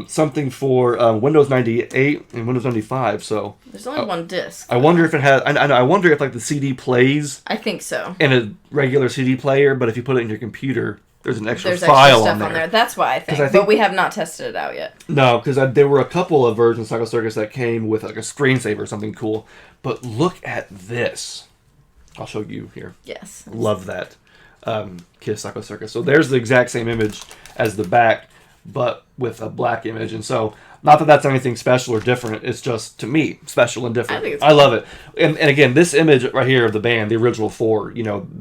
S1: something for Windows 98 and Windows 95. So
S2: there's only one disc.
S1: I wonder if it has. I wonder if like the CD plays.
S2: I think so.
S1: In a regular CD player, but if you put it in your computer, there's an extra
S2: there's
S1: file
S2: extra stuff on there. That's why I think. But we have not tested it out yet.
S1: No, because there were a couple of versions of Psycho Circus that came with like a screensaver or something cool. But look at this. I'll show you here.
S2: Yes.
S1: Love that. Kiss Psycho Circus. So there's the exact same image as the back, but with a black image. And so, not that that's anything special or different, it's just, to me, special and different.
S2: I think it's
S1: cool. I love it. And again, this image right here of the band, the original 4,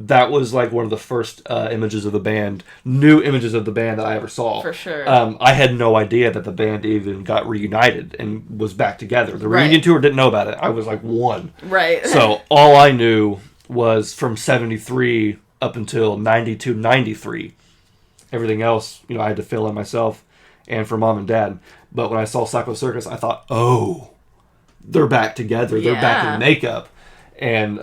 S1: that was like one of the first images of the band, new images of the band that I ever saw.
S2: For sure.
S1: I had no idea that the band even got reunited and was back together. The reunion tour, didn't know about it. I was like 1.
S2: Right.
S1: So, all I knew was from 73 up until 92, 93. Everything else, I had to fill in myself and for mom and dad. But when I saw Psycho Circus, I thought, oh, they're back together. They're back in makeup. And,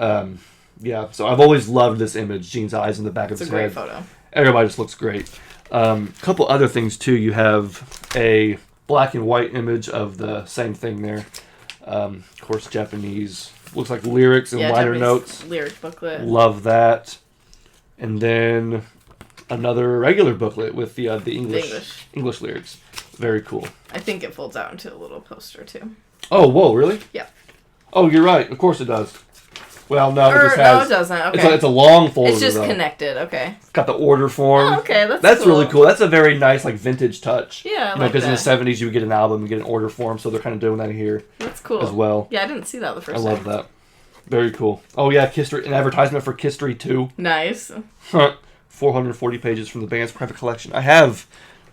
S1: so I've always loved this image, Gene's eyes in the back of his head.
S2: It's a great photo.
S1: Everybody just looks great. A couple other things, too. You have a black and white image of the same thing there. Of course, Japanese. Looks like lyrics and liner
S2: Japanese
S1: notes.
S2: Lyric booklet.
S1: Love that. And then another regular booklet with the English lyrics. Very cool.
S2: I think it folds out into a little poster too.
S1: Oh, whoa, really?
S2: Yeah.
S1: Oh, you're right. Of course it does. Well, no, it just has...
S2: No, it doesn't. Okay.
S1: It's a long folder,
S2: It's just
S1: though.
S2: Connected. Okay.
S1: It's got the order form.
S2: Oh, okay.
S1: That's
S2: cool.
S1: really cool. That's a very nice, vintage touch.
S2: Yeah, I like
S1: because
S2: that.
S1: in the 70s you would get an album and get an order form, so they're kind of doing that here.
S2: That's cool.
S1: As well.
S2: Yeah, I didn't see that the first
S1: time.
S2: time.
S1: I love that. Very cool. Oh, yeah, an advertisement for Kisstory 2.
S2: Nice.
S1: 440 pages from the band's private collection. I have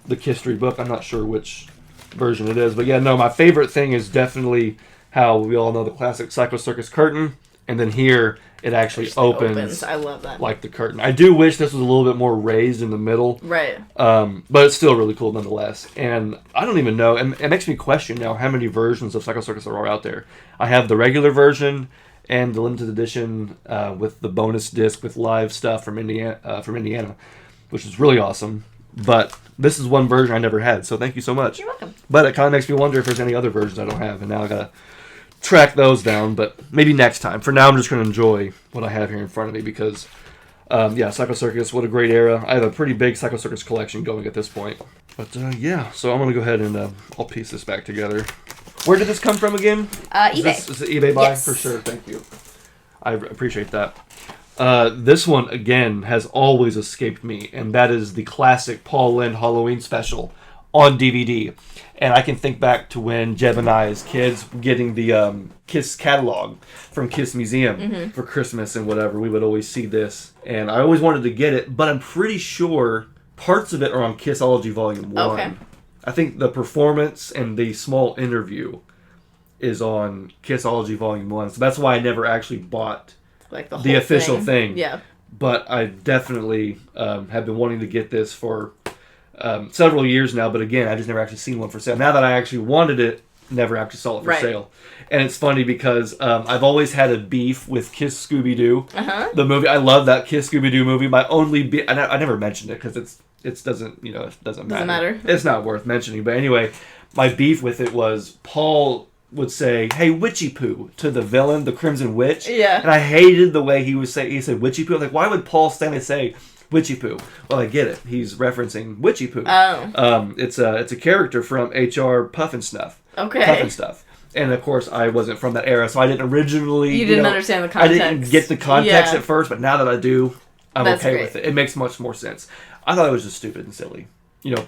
S1: the Kisstory book. I'm not sure which version it is. But yeah, no, my favorite thing is definitely how we all know the classic Psycho Circus curtain. And then here, it actually opens.
S2: I love that.
S1: Like the curtain. I do wish this was a little bit more raised in the middle.
S2: Right.
S1: But it's still really cool nonetheless. And I don't even know. And it makes me question now how many versions of Psycho Circus there are out there. I have the regular version. and the limited edition with the bonus disc with live stuff from Indiana, which is really awesome. But this is one version I never had, so thank you so much.
S2: You're welcome.
S1: But it kind of makes me wonder if there's any other versions I don't have, and now I gotta track those down. But maybe next time. For now, I'm just gonna enjoy what I have here in front of me because, Psycho Circus, what a great era. I have a pretty big Psycho Circus collection going at this point. But so I'm gonna go ahead and I'll piece this back together. Where did this come from again?
S2: eBay.
S1: Is it eBay buy?
S2: Yes.
S1: For sure, thank you. I appreciate that. This one, again, has always escaped me, and that is the classic Paul Lynde Halloween special on DVD. And I can think back to when Jeb and I, as kids, getting the Kiss catalog from Kiss Museum for Christmas and whatever, we would always see this. And I always wanted to get it, but I'm pretty sure parts of it are on Kissology Volume 1.
S2: Okay.
S1: I think the performance and the small interview is on Kissology Volume 1. So that's why I never actually bought
S2: Like the
S1: the official thing.
S2: Yeah.
S1: But I definitely have been wanting to get this for several years now. But again, I just never actually seen one for sale. Now that I actually wanted it, never actually saw it for sale. And it's funny because I've always had a beef with Kiss Scooby-Doo. The movie. I love that Kiss Scooby-Doo movie. My only beef, I never mentioned it because it doesn't matter. It's not worth mentioning. But anyway, my beef with it was Paul would say, "Hey, Witchy Poo," to the villain, the Crimson Witch.
S2: Yeah.
S1: And I hated the way he said Witchy Poo. I was like, why would Paul Stanley say Witchy Poo? Well, I get it. He's referencing Witchy Poo.
S2: Oh.
S1: It's a character from HR Puff and Stuff.
S2: Okay.
S1: Puff and Stuff. And of course, I wasn't from that era, so I didn't originally.
S2: You didn't understand the context.
S1: I didn't get the context at first, but now that I do, I'm okay with it. It makes much more sense. I thought it was just stupid and silly.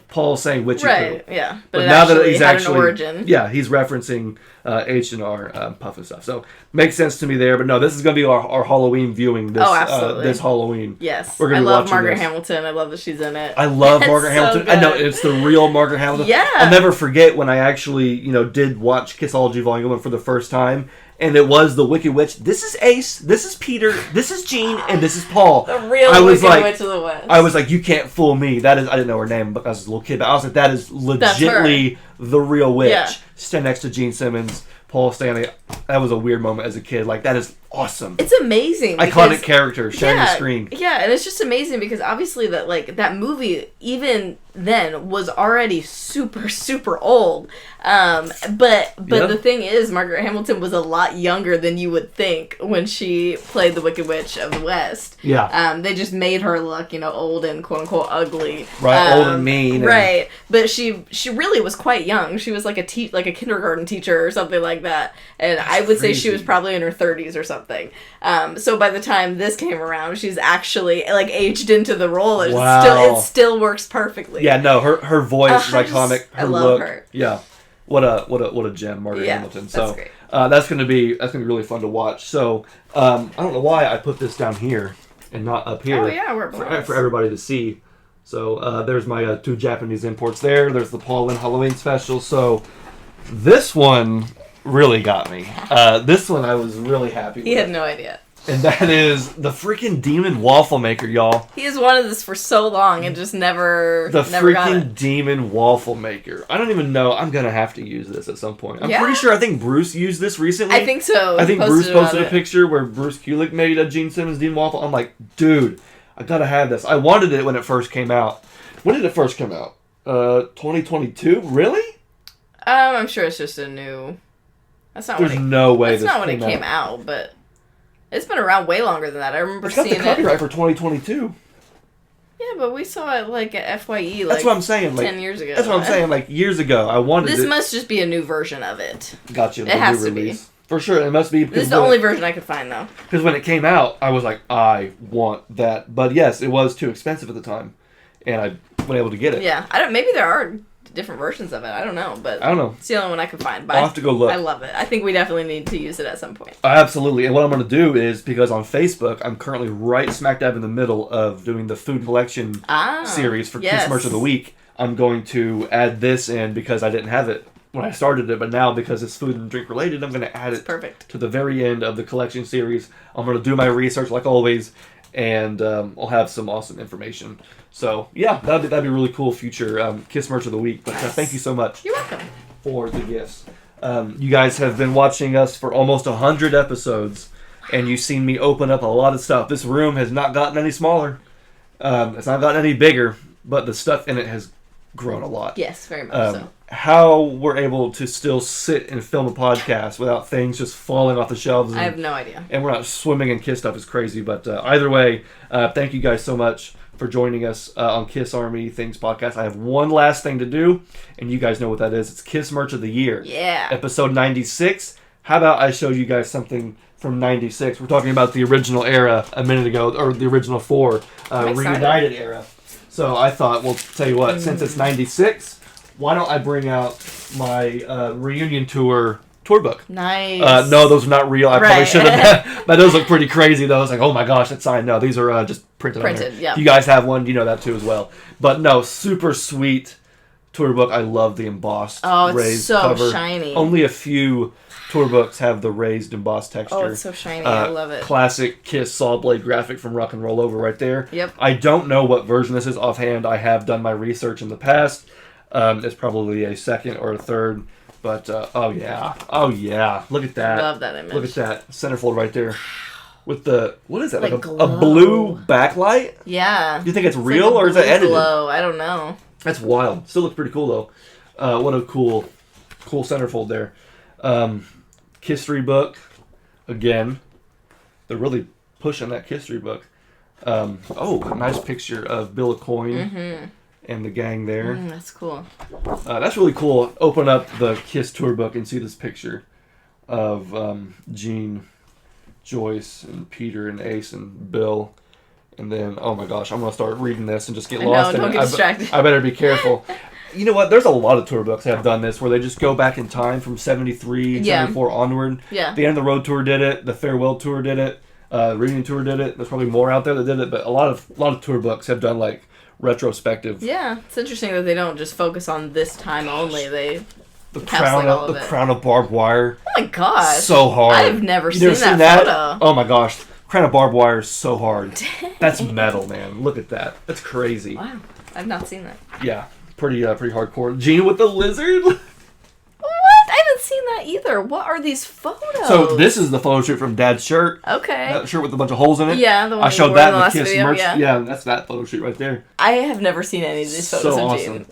S1: Paul saying Witchy Poo.
S2: Right, yeah. But
S1: now that he's
S2: had
S1: actually
S2: an origin.
S1: Yeah, he's referencing H&R Puff and Stuff. So, makes sense to me there. But no, this is going to be our Halloween viewing this Halloween.
S2: Yes.
S1: We're gonna
S2: I
S1: be
S2: love
S1: watching
S2: Margaret
S1: this.
S2: Hamilton. I love that she's in it.
S1: I love Margaret
S2: so
S1: Hamilton.
S2: good.
S1: I know, it's the real Margaret Hamilton.
S2: Yeah.
S1: I'll never forget when I actually, did watch Kissology Volume 1 for the first time. And it was the Wicked Witch. This is Ace. This is Peter. This is Jean. And this is Paul.
S2: The real Wicked Witch of the West. I
S1: was like, you can't fool me. I didn't know her name because I was a little kid. But I was like, that is legitimately the real witch.
S2: Yeah.
S1: Stand next to Gene Simmons, Paul Stanley. That was a weird moment as a kid. Like, that is awesome.
S2: It's amazing.
S1: Iconic character sharing the screen.
S2: Yeah, and it's just amazing because obviously that movie, even then, was already super, super old. But the thing is, Margaret Hamilton was a lot younger than you would think when she played the Wicked Witch of the West.
S1: Yeah.
S2: They just made her look, old and quote unquote ugly.
S1: Right, old and mean.
S2: Right. But she really was quite young. She was like a kindergarten teacher or something like that. And I would say she was probably in her 30s or something. So by the time this came around, she's actually aged into the role. It still works perfectly.
S1: Yeah, no, her voice is iconic. Her
S2: I love
S1: look.
S2: her.
S1: Yeah. What a gem, Margaret Hamilton. So
S2: that's great.
S1: That's gonna be really fun to watch. So I don't know why I put this down here and not up here.
S2: Oh yeah, we're
S1: for everybody to see. So there's my 2 Japanese imports there. There's the Paul Lynde Halloween special. So this one really got me. This one I was really happy with.
S2: He had no idea.
S1: And that is the freaking Demon Waffle Maker, y'all.
S2: He has wanted this for so long and just never got
S1: freaking
S2: it.
S1: Demon Waffle Maker. I don't even know. I'm going to have to use this at some point. I'm pretty sure I think Bruce used this recently.
S2: I think so.
S1: I think Bruce posted a picture where Bruce Kulick made a Gene Simmons Demon Waffle. I'm like, dude, I got to have this. I wanted it when it first came out. When did it first come out? 2022? Really?
S2: I'm sure it's just a new... That's not
S1: There's no way
S2: that's
S1: this
S2: not when it came out, but... It's been around way longer than that. I remember seeing it.
S1: It's got the copyright for 2022.
S2: Yeah, but we saw it at FYE
S1: that's what I'm saying.
S2: 10 years ago.
S1: That's what I'm saying. Years ago, I wanted
S2: This must just be a new version of it.
S1: Gotcha.
S2: It has to be.
S1: For sure, it must be.
S2: This is the only version I could find, though.
S1: Because when it came out, I was like, I want that. But yes, it was too expensive at the time. And I wasn't able to get it.
S2: Yeah. Maybe there are different versions of it. I don't know, but
S1: I don't know.
S2: It's the only one I could find. But
S1: I'll have to go look.
S2: I love it. I think we definitely need to use it at some point.
S1: Absolutely. And what I'm going to do is, because on Facebook, I'm currently right smack dab in the middle of doing the food collection series for Kiss Merch of the Week. I'm going to add this in because I didn't have it when I started it, but now because it's food and drink related, I'm going to add it to the very end of the collection series. I'm going to do my research like always, and I'll have some awesome information. So, yeah, that'd be really cool future Kiss Merch of the Week. But thank you so much.
S2: You're welcome.
S1: For the gifts. You guys have been watching us for almost 100 episodes. and you've seen me open up a lot of stuff. This room has not gotten any smaller. It's not gotten any bigger, but the stuff in it has grown a lot.
S2: Yes, very much so.
S1: How we're able to still sit and film a podcast without things just falling off the shelves.
S2: I have no idea.
S1: And we're not swimming in Kiss stuff is crazy. But either way, thank you guys so much for joining us on Kiss Army Things podcast. I have one last thing to do, and you guys know what that is. It's Kiss Merch of the Year.
S2: Yeah.
S1: Episode 96. How about I show you guys something from 96? We're talking about the original era a minute ago, or the original 4 reunited era. So I thought, well, tell you what, since it's 96, why don't I bring out my reunion tour book?
S2: Nice.
S1: No, those are not real. I probably should have. But those look pretty crazy, though. It's like, oh my gosh, it's signed. No, these are just printed on there.
S2: Yeah.
S1: If you guys have one, you know that too as well. But no, super sweet tour book. I love the embossed raised
S2: so
S1: cover.
S2: shiny.
S1: Only a few tour books have the raised embossed texture.
S2: Oh, it's so shiny. I love it.
S1: Classic Kiss saw blade graphic from Rock and Roll Over right there.
S2: Yep.
S1: I don't know what version this is offhand. I have done my research in the past. It's probably a second or a third. But, oh yeah. Look at that.
S2: Love that image.
S1: Look at that centerfold right there. With the, what is that? Like a
S2: glow.
S1: Blue backlight?
S2: Yeah.
S1: Do you think it's real or is that edited?
S2: Glow. I don't know.
S1: That's wild. Still looks pretty cool though. What a cool centerfold there. History book. Again. They're really pushing that history book. A nice picture of Bill Aucoin and the gang there.
S2: That's cool.
S1: That's really cool. Open up the Kiss tour book and see this picture of Gene, Joyce, and Peter, and Ace, and Bill. And then, oh my gosh, I'm going to start reading this and just get lost in it.
S2: Don't get distracted.
S1: I better be careful. You know what? There's a lot of tour books that have done this where they just go back in time from 73, 74 onward.
S2: Yeah.
S1: The End of the Road tour did it. The Farewell tour did it. Reunion tour did it. There's probably more out there that did it, but a lot of tour books have done like retrospective.
S2: Yeah, it's interesting that they don't just focus on this time only. They
S1: the crown of barbed wire.
S2: Oh my gosh,
S1: so hard.
S2: I've never seen that photo.
S1: Oh my gosh, crown of barbed wire is so hard. That's metal, man. Look at that. That's crazy.
S2: Wow, I've not seen that.
S1: Yeah, pretty hardcore. Gene with the lizard.
S2: What? I haven't seen that either. What are these photos?
S1: So this is the photo shoot from Dad's shirt.
S2: Okay.
S1: That shirt with a bunch of holes in it.
S2: Yeah, the one
S1: I showed that in the Kiss
S2: video,
S1: merch.
S2: Yeah,
S1: that's that photo shoot right there.
S2: I have never seen any of these photos of Gene.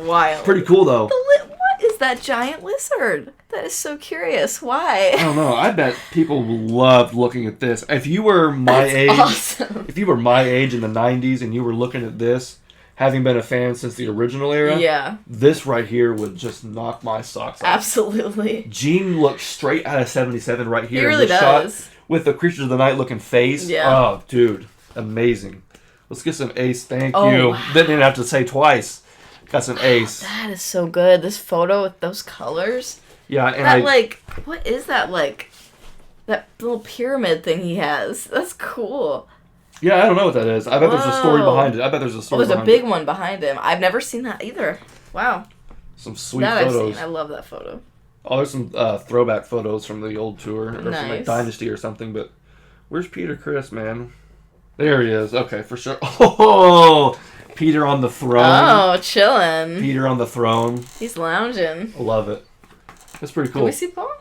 S2: Wild.
S1: Pretty cool though.
S2: What is that giant lizard? That is so curious. Why?
S1: I don't know. I bet people loved looking at this. If you were my age,
S2: awesome.
S1: If you were my age in the 90s and you were looking at this, having been a fan since the original era, this right here would just knock my socks off.
S2: Absolutely.
S1: Gene looks straight out of 77 right here.
S2: He really does.
S1: Shot with the Creatures of the Night looking face.
S2: Yeah.
S1: Oh, dude. Amazing. Let's get some Ace. Thank you.
S2: Wow.
S1: Didn't even have to say twice. Got some Ace.
S2: That is so good. This photo with those colors.
S1: Yeah, and
S2: what is that like? That little pyramid thing he has. That's cool.
S1: Yeah, I don't know what that is. I bet there's a story behind it.
S2: There's a big one behind him. I've never seen that either. Wow.
S1: Some sweet photos.
S2: I love that photo.
S1: Oh, there's some throwback photos from the old tour. Or from like Dynasty or something. But where's Peter Criss, man? There he is. Okay, for sure. Oh, Peter on the throne.
S2: Oh, chilling.
S1: Peter on the throne.
S2: He's lounging.
S1: I love it. That's pretty cool.
S2: Can we see Paul?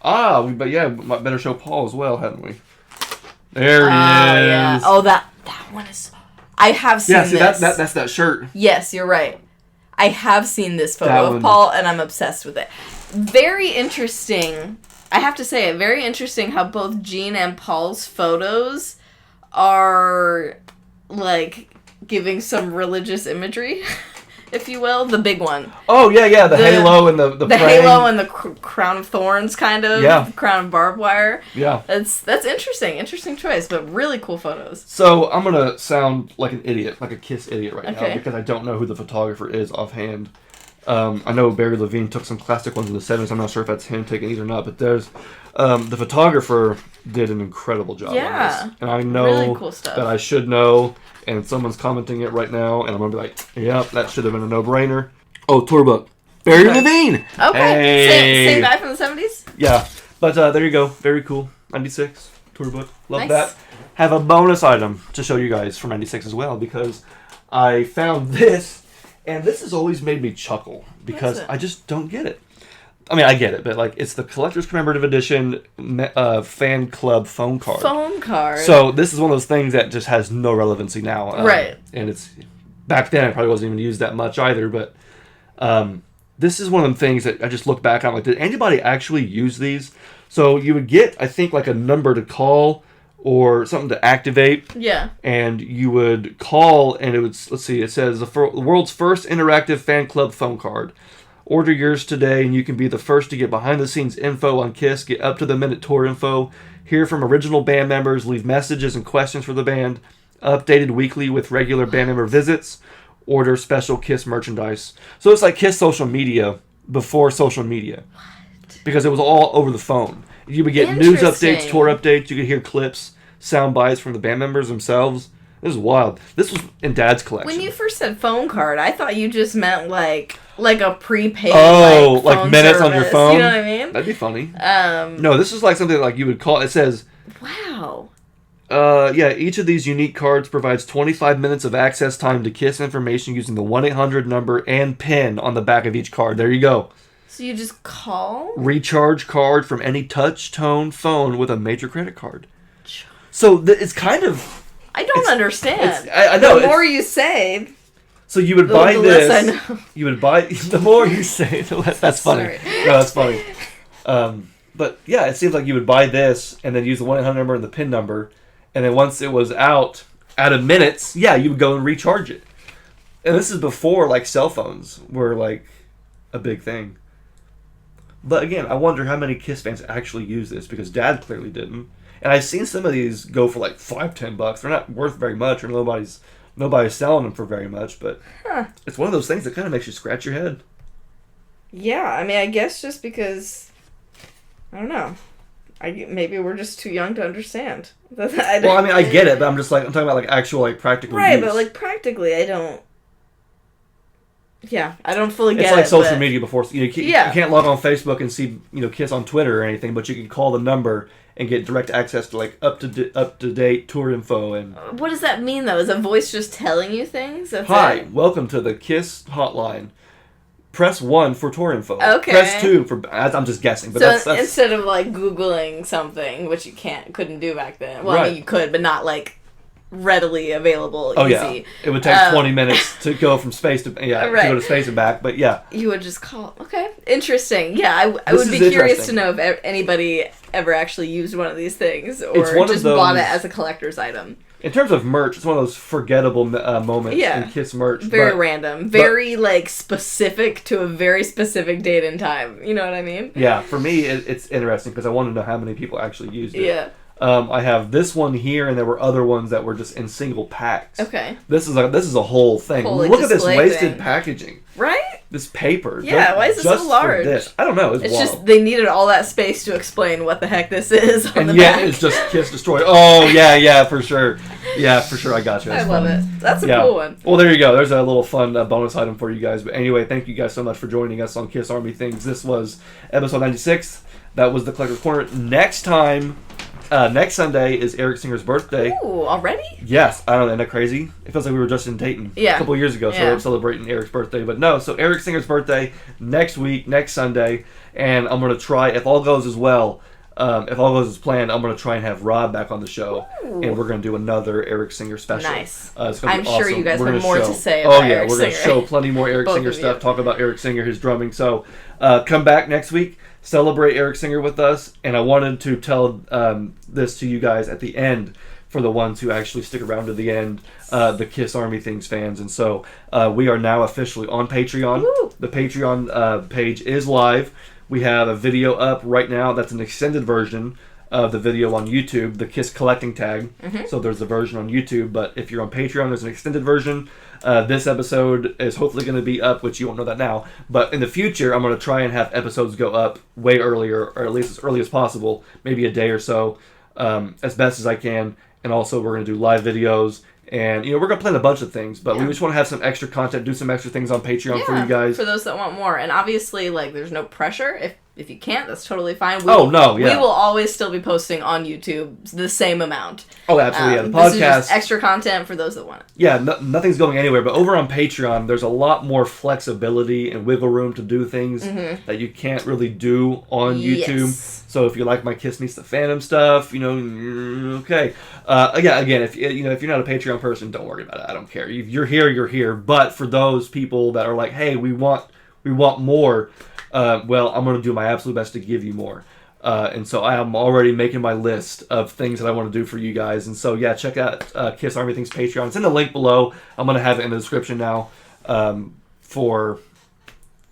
S1: But better show Paul as well, hadn't we? There he is.
S2: Yeah. Oh, that one is... I have seen this.
S1: Yeah, see, that's that shirt.
S2: Yes, you're right. I have seen this photo of Paul, and I'm obsessed with it. Very interesting. I have to say it. Very interesting how both Gene and Paul's photos are, like, giving some religious imagery, if you will. The big one.
S1: Oh, yeah. The halo and the praying.
S2: Halo and the crown of thorns, kind of.
S1: Yeah.
S2: Crown of barbed wire.
S1: Yeah.
S2: That's interesting. Interesting choice, but really cool photos.
S1: So, I'm going to sound like an idiot, like a Kiss idiot right now, because I don't know who the photographer is offhand. I know Barry Levine took some classic ones in the 70s. I'm not sure if that's him taking these or not, but there's... the photographer did an incredible job on this. And I know
S2: really cool stuff.
S1: that I should know, and someone's commenting it right now, and I'm going to be like, yep, that should have been a no-brainer. Oh, tour book. Barry Levine!
S2: Okay.
S1: Hey.
S2: Same guy from the 70s?
S1: Yeah. But there you go. Very cool. 96 tour book. Love
S2: Nice.
S1: that. Have a bonus item to show you guys for 96 as well, because I found this, and this has always made me chuckle, because I just don't get it. I mean, I get it, but like it's the collector's commemorative edition fan club phone card.
S2: Phone card.
S1: So this is one of those things that just has no relevancy now.
S2: Right.
S1: And it's back then it probably wasn't even used that much either, but this is one of them things that I just look back on, like, did anybody actually use these? So you would get, I think, like a number to call or something to activate.
S2: Yeah.
S1: And you would call, and it would, let's see, it says the world's first interactive fan club phone card. Order yours today, and you can be the first to get behind-the-scenes info on KISS, get up-to-the-minute tour info, hear from original band members, leave messages and questions for the band, updated weekly with regular band member visits, order special KISS merchandise. So it's like KISS social media before social media.
S2: What?
S1: Because it was all over the phone. You would get news updates, tour updates, you could hear clips, sound bites from the band members themselves. This is wild. This was in Dad's collection.
S2: When you first said phone card, I thought you just meant like a prepaid
S1: like
S2: phone
S1: minutes
S2: service.
S1: on your phone.
S2: You know what I mean?
S1: That'd be funny. No, this is like something like you would call. It says,
S2: wow.
S1: Yeah, each of these unique cards provides 25 minutes of access time to KISS information using the 1-800 number and PIN on the back of each card. There you go.
S2: So you just call?
S1: Recharge card from any touch tone phone with a major credit card. So it's kind of...
S2: I don't understand.
S1: I know.
S2: The more you say...
S1: So you would buy this... The less I know. You would buy... The more you say, the less... That's funny.
S2: Sorry.
S1: No, that's funny. But yeah, it seems like you would buy this and then use the 1-800 number and the PIN number. And then once it was out of minutes, yeah, you would go and recharge it. And this is before, like, cell phones were, like, a big thing. But again, I wonder how many KISS fans actually use this, because Dad clearly didn't. And I've seen some of these go for, like, $5-10. They're not worth very much, or nobody's selling them for very much, but it's one of those things that kind of makes you scratch your head.
S2: Yeah, I mean, I guess just because, I don't know. Maybe we're just too young to understand.
S1: Well, I mean, I get it, but I'm talking about, like, actual, like, practical use.
S2: Right, but, like, practically, I don't fully get it.
S1: It's like social media before. You can't log on Facebook and see, KISS on Twitter or anything, but you can call the number and get direct access to, like, up to date tour info. And
S2: what does that mean, though? Is a voice just telling you things?
S1: Hi, welcome to the KISS hotline. Press 1 for tour info.
S2: Okay.
S1: Press 2 for... I'm just guessing. But
S2: so that's instead of, like, Googling something, which you couldn't do back then. Well, right. I mean, you could, but not, like, readily available, easy.
S1: Yeah. It would take 20 minutes to go from space to... Yeah, right. To go to space and back, but yeah.
S2: You would just call... Okay. Interesting. Yeah, I would be curious to know if anybody ever actually used one of these things, or just bought it as a collector's item.
S1: In terms of merch, it's one of those forgettable moments in KISS merch.
S2: Very random. Very, like, specific to a very specific date and time. You know what I mean?
S1: Yeah, for me, it's interesting because I want to know how many people actually used it.
S2: Yeah.
S1: I have this one here, and there were other ones that were just in single packs.
S2: Okay.
S1: This is a whole thing. Look at this wasted packaging.
S2: Right?
S1: This paper.
S2: Yeah, why is it so large?
S1: I don't know. It's wild.
S2: Just they needed all that space to explain what the heck this is on the
S1: back.
S2: And
S1: it's just KISS Destroyed. Oh, yeah, for sure. Yeah, for sure. I got you.
S2: I love it. That's a cool one.
S1: Well, there you go. There's a little fun bonus item for you guys. But anyway, thank you guys so much for joining us on KISS Army Things. This was episode 96. That was the Collector's Corner. Next Sunday is Eric Singer's birthday.
S2: Ooh, already?
S1: Yes. I don't know. Isn't that crazy? It feels like we were just in Dayton a couple years ago, so we're celebrating Eric's birthday. But no, so Eric Singer's birthday next Sunday, and I'm going to try, if all goes as well, if all goes as planned, I'm going to try and have Rob back on the show, and we're going to do another Eric Singer special.
S2: Nice.
S1: It's going to
S2: I'm
S1: be awesome.
S2: sure you guys have more to say about Eric Singer.
S1: We're going to show plenty more Eric Singer stuff, talk about Eric Singer, his drumming. So come back next week. Celebrate Eric Singer with us, and I wanted to tell this to you guys at the end for the ones who actually stick around to the end, the KISS Army Things fans. And so we are now officially on Patreon.
S2: Woo!
S1: The Patreon page is live. We have a video up right now that's an extended version of the video on YouTube, the KISS collecting tag. Mm-hmm. So there's a version on YouTube, but if you're on Patreon, there's an extended version. This episode is hopefully going to be up, which you won't know that now. But in the future, I'm going to try and have episodes go up way earlier, or at least as early as possible, maybe a day or so, as best as I can. And also, we're going to do live videos. And, we're going to plan a bunch of things, but we just want to have some extra content, do some extra things on Patreon for you guys.
S2: For those that want more. And obviously, like, there's no pressure. if you can't, that's totally fine.
S1: We will
S2: always still be posting on YouTube the same amount.
S1: Oh, absolutely. The
S2: podcast. This is
S1: just
S2: extra content for those that want it.
S1: Yeah, nothing's going anywhere. But over on Patreon, there's a lot more flexibility and wiggle room to do things that you can't really do on YouTube.
S2: Yes.
S1: So if you like my Kiss Meets the Phantom stuff, okay. Again, if you're not a Patreon person, don't worry about it. I don't care. If you're here, you're here. But for those people that are like, hey, we want more. Well, I'm going to do my absolute best to give you more. And so I am already making my list of things that I want to do for you guys. And so, yeah, check out Kiss Army Things Patreon. It's in the link below. I'm going to have it in the description now for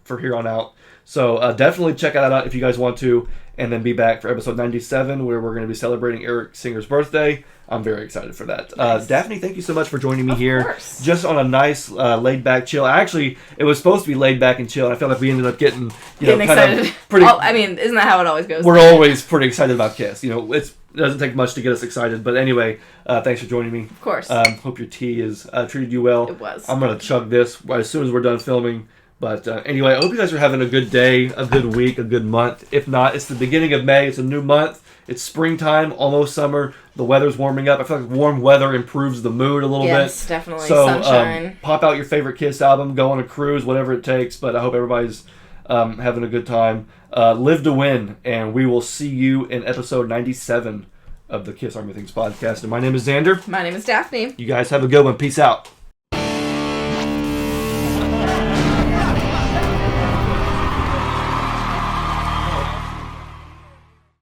S1: here on out. So definitely check that out if you guys want to. And then be back for episode 97, where we're going to be celebrating Eric Singer's birthday. I'm very excited for that. Nice. Daphne, thank you so much for joining me here.
S2: Course.
S1: Just on a nice laid-back chill. It was supposed to be laid back and chill, and I feel like we ended up getting
S2: excited.
S1: Pretty.
S2: Isn't that how it always goes?
S1: We're always pretty excited about Kiss. It doesn't take much to get us excited. But anyway, thanks for joining me.
S2: Of course.
S1: Hope your tea has treated you well.
S2: It was.
S1: I'm going to chug this as soon as we're done filming. But anyway, I hope you guys are having a good day, a good week, a good month. If not, it's the beginning of May. It's a new month. It's springtime, almost summer. The weather's warming up. I feel like warm weather improves the mood a little bit.
S2: Yes, definitely.
S1: So,
S2: sunshine.
S1: Pop out your favorite Kiss album, go on a cruise, whatever it takes. But I hope everybody's having a good time. Live to win, and we will see you in episode 97 of the Kiss Army Things podcast. And my name is Xander.
S2: My name is Daphne.
S1: You guys have a good one. Peace out.